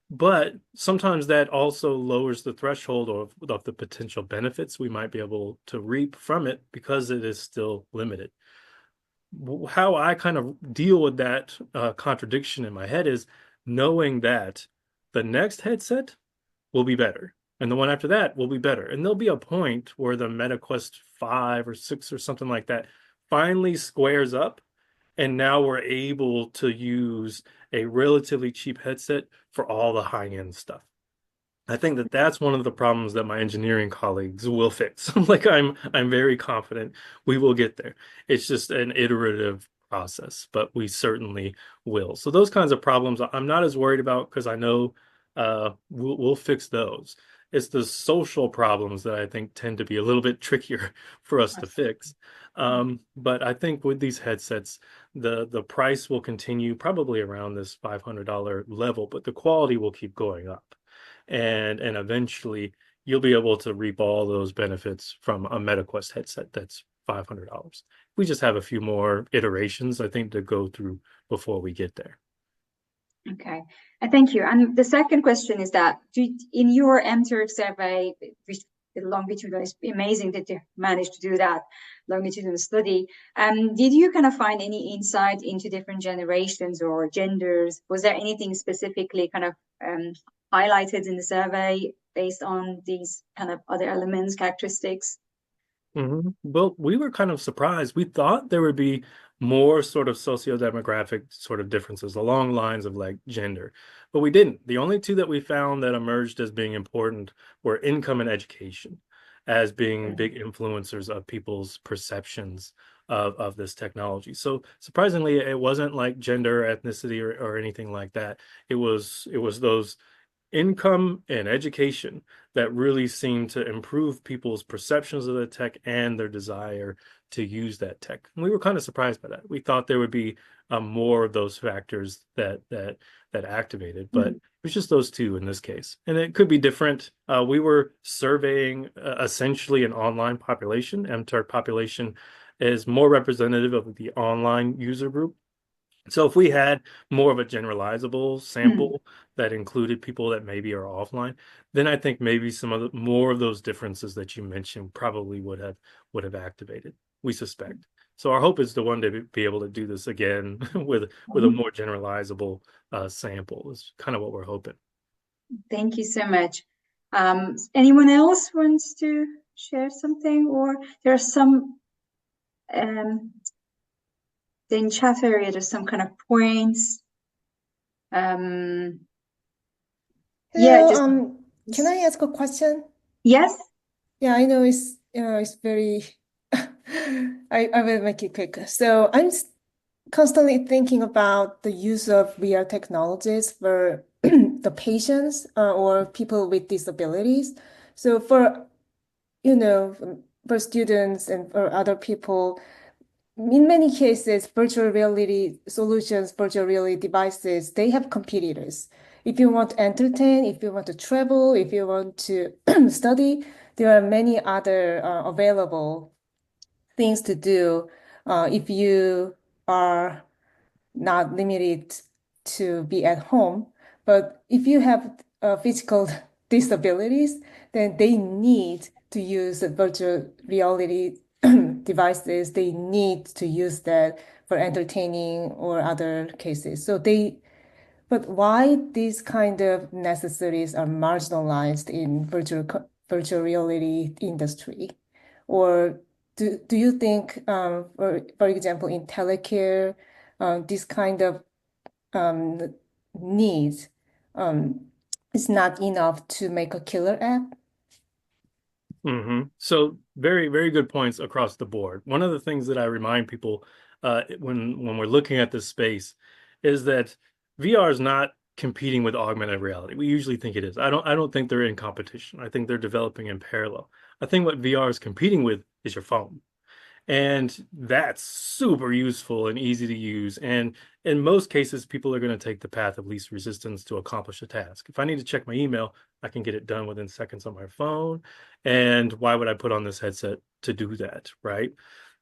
But sometimes that also lowers the threshold of the potential benefits we might be able to reap from it because it is still limited. How I kind of deal with that contradiction in my head is knowing that the next headset will be better, and the one after that will be better. And there'll be a point where the MetaQuest 5 or 6 or something like that finally squares up, and now we're able to use a relatively cheap headset for all the high-end stuff. I think that that's one of the problems that my engineering colleagues will fix. Like I'm very confident we will get there. It's just an iterative process, but we certainly will. So those kinds of problems I'm not as worried about because I know we'll fix those. It's the social problems that I think tend to be a little bit trickier for us to fix. But I think with these headsets, the price will continue probably around this $500 level, but the quality will keep going up and eventually you'll be able to reap all those benefits from a MetaQuest headset that's $500. We just have a few more iterations, I think, to go through before we get there. Okay, and thank you. And the second question is that in your MTurk survey, which the longitudinal is amazing that you managed to do that longitudinal study. Did you kind of find any insight into different generations or genders? Was there anything specifically kind of highlighted in the survey based on these kind of other elements, characteristics? Well, we were kind of surprised. We thought there would be more sort of socio-demographic sort of differences along lines of like gender, but we didn't. The only two that we found that emerged as being important were income and education as being big influencers of people's perceptions of this technology. So surprisingly, it wasn't like gender, ethnicity, or anything like that. It was those income and education that really seemed to improve people's perceptions of the tech and their desire to use that tech. And we were kind of surprised by that. We thought there would be more of those factors that activated, but Mm. it was just those two in this case. And it could be different. We were surveying essentially an online population. MTurk population is more representative of the online user group. So if we had more of a generalizable Mm. sample that included people that maybe are offline, then I think maybe some of the more of those differences that you mentioned probably would have activated. We suspect. So our hope is to one day be able to do this again with a more generalizable sample is kind of what we're hoping. Thank you so much. Anyone else wants to share something, or there are some um, in chat area, there's some kind of points. Um, yeah, Hello, can I just ask a question? yes. Yeah, I know it's very, I will make it quick. So constantly thinking about the use of VR technologies for the patients or people with disabilities. So you know, for students and for other people, in many cases, virtual reality solutions, virtual reality devices, they have competitors. If you want to entertain, if you want to travel, if you want to study, there are many other available things to do if you are not limited to be at home. But if you have physical disabilities, then they need to use virtual reality devices. They need to use that for entertaining or other cases. But why these kind of necessities are marginalized in virtual reality industry? Or do you think, for example, in telecare, this kind of um, needs is not enough to make a killer app? So very, very good points across the board. One of the things that I remind people when we're looking at this space is that VR is not competing with augmented reality. We usually think it is. I don't think they're in competition. I think they're developing in parallel. I think what VR is competing with is your phone. And that's super useful and easy to use. And in most cases, people are going to take the path of least resistance to accomplish a task. If I need to check my email, I can get it done within seconds on my phone. And why would I put on this headset to do that, right?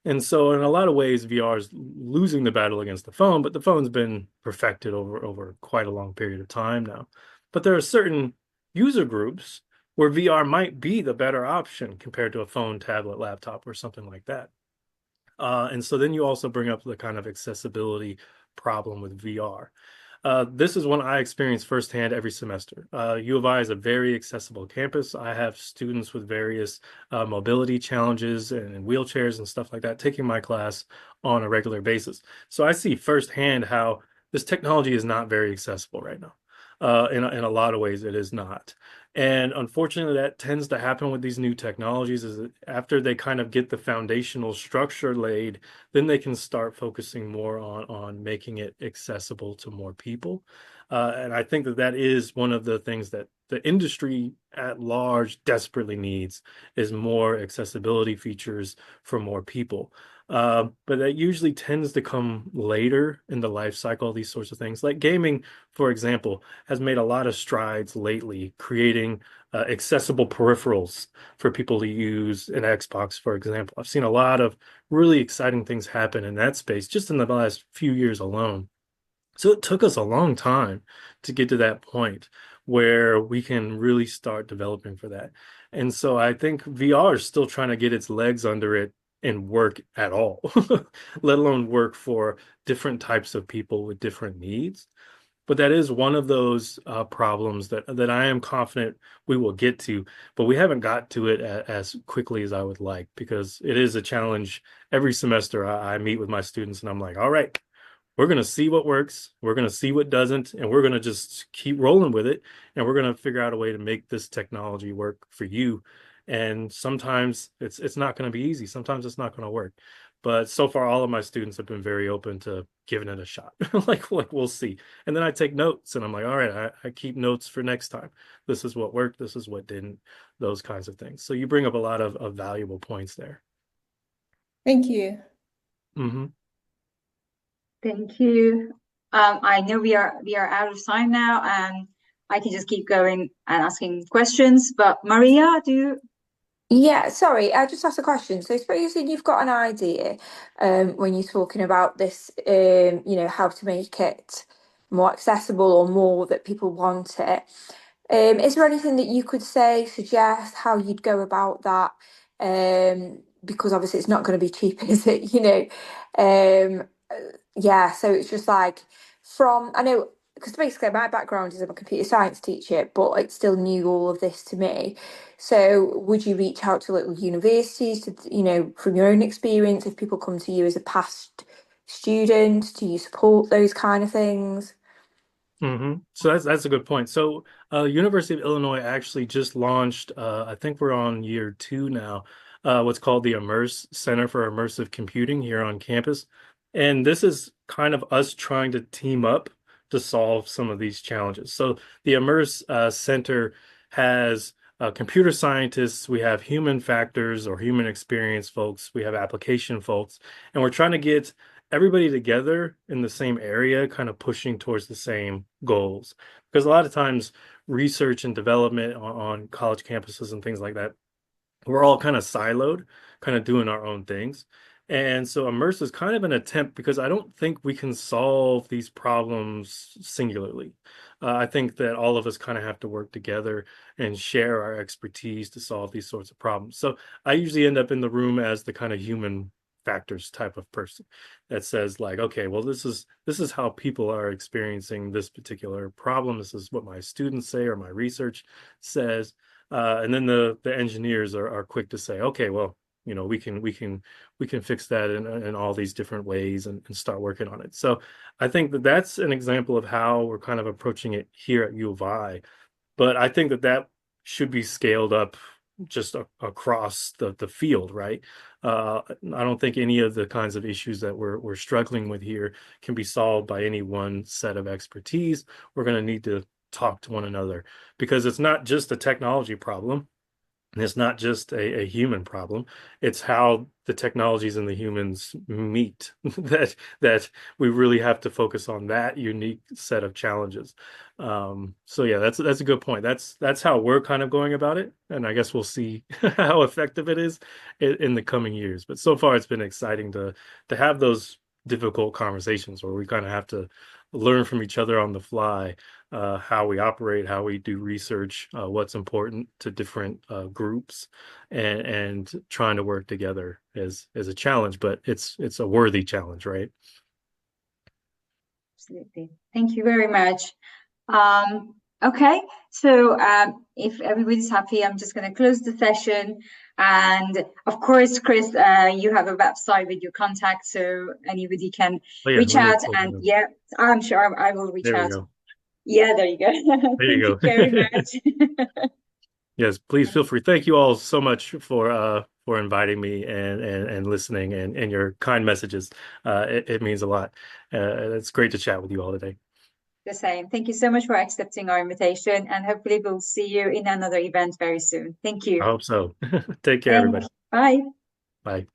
And so in a lot of ways, VR is losing the battle against the phone, but the phone's been perfected over quite a long period of time now. But there are certain user groups where VR might be the better option compared to a phone, tablet, laptop, or something like that. And so then you also bring up the kind of accessibility problem with VR. This is one I experience firsthand every semester. U of I is a very accessible campus. I have students with various mobility challenges and wheelchairs and stuff like that taking my class on a regular basis. So I see firsthand how this technology is not very accessible right now. In a lot of ways, it is not. And unfortunately, that tends to happen with these new technologies is that after they kind of get the foundational structure laid, then they can start focusing more on making it accessible to more people. And I think that that is one of the things that the industry at large desperately needs is more accessibility features for more people. But that usually tends to come later in the life cycle, these sorts of things. Like gaming, for example, has made a lot of strides lately, creating accessible peripherals for people to use an Xbox, for example. I've seen a lot of really exciting things happen in that space just in the last few years alone. So it took us a long time to get to that point where we can really start developing for that. And so I think VR is still trying to get its legs under it and work at all, let alone work for different types of people with different needs. But that is one of those problems that I am confident we will get to, but we haven't got to it as quickly as I would like because it is a challenge. Every semester I meet with my students and I'm like, all right, we're going to see what works, we're going to see what doesn't, and we're going to just keep rolling with it. And we're going to figure out a way to make this technology work for you. And sometimes it's not going to be easy. Sometimes it's not going to work. But so far, all of my students have been very open to giving it a shot. Like we'll see. And then I take notes and I'm like, all right, I keep notes for next time. This is what worked. This is what didn't, those kinds of things. So you bring up a lot of valuable points there. Thank you. Mm-hmm. Thank you. I know we are out of time now, and I can just keep going and asking questions. But Maria, do you? Yeah, sorry, I just asked a question. So supposing you've got an idea when you're talking about this, how to make it more accessible or more that people want it. Is there anything that you could say, suggest how you'd go about that? Because obviously it's not going to be cheap, is it? Yeah, so it's just like I know, because basically my background is I'm a computer science teacher, but it's still new all of this to me. So would you reach out to little universities to, from your own experience, if people come to you as a past student, do you support those kind of things? Mm-hmm. So that's a good point. So, University of Illinois actually just launched. I think we're on year 2 now. What's called the Immerse Center for Immersive Computing here on campus, and this is kind of us trying to team up to solve some of these challenges. So the Immerse Center has computer scientists, we have human factors or human experience folks, we have application folks, and we're trying to get everybody together in the same area, kind of pushing towards the same goals. Because a lot of times, research and development on college campuses and things like that, we're all kind of siloed, kind of doing our own things. And so Immerse is kind of an attempt because I don't think we can solve these problems singularly. I think that all of us kind of have to work together and share our expertise to solve these sorts of problems. So I usually end up in the room as the kind of human factors type of person that says like, okay, well, this is how people are experiencing this particular problem. This is what my students say or my research says. And then the engineers are quick to say, okay, well, we can fix that in all these different ways and start working on it. So I think that that's an example of how we're kind of approaching it here at U of I. But I think that that should be scaled up just across the field, right? I don't think any of the kinds of issues that we're struggling with here can be solved by any one set of expertise. We're going to need to talk to one another because it's not just a technology problem. And it's not just a human problem. It's how the technologies and the humans meet that we really have to focus on that unique set of challenges. So yeah, that's a good point. That's how we're kind of going about it, and I guess we'll see how effective it is in the coming years. But so far, it's been exciting to have those difficult conversations where we kind of have to learn from each other on the fly, how we operate, how we do research, what's important to different groups, and trying to work together is a challenge, but it's a worthy challenge, right? Absolutely. Thank you very much. Okay, so if everybody's happy, I'm just going to close the session. And of course, Chris, you have a website with your contact, so anybody can Oh yeah, reach let me out. close And it up. yeah, I'm sure I will reach There we out. go. Yeah, there you go. There Thank you you very go. much. Yes, please feel free. Thank you all so much for inviting me and listening and your kind messages. It means a lot. It's great to chat with you all today. The same. Thank you so much for accepting our invitation, and hopefully we'll see you in another event very soon. Thank I you. hope so. Take care, everybody. Thanks. Bye. Bye.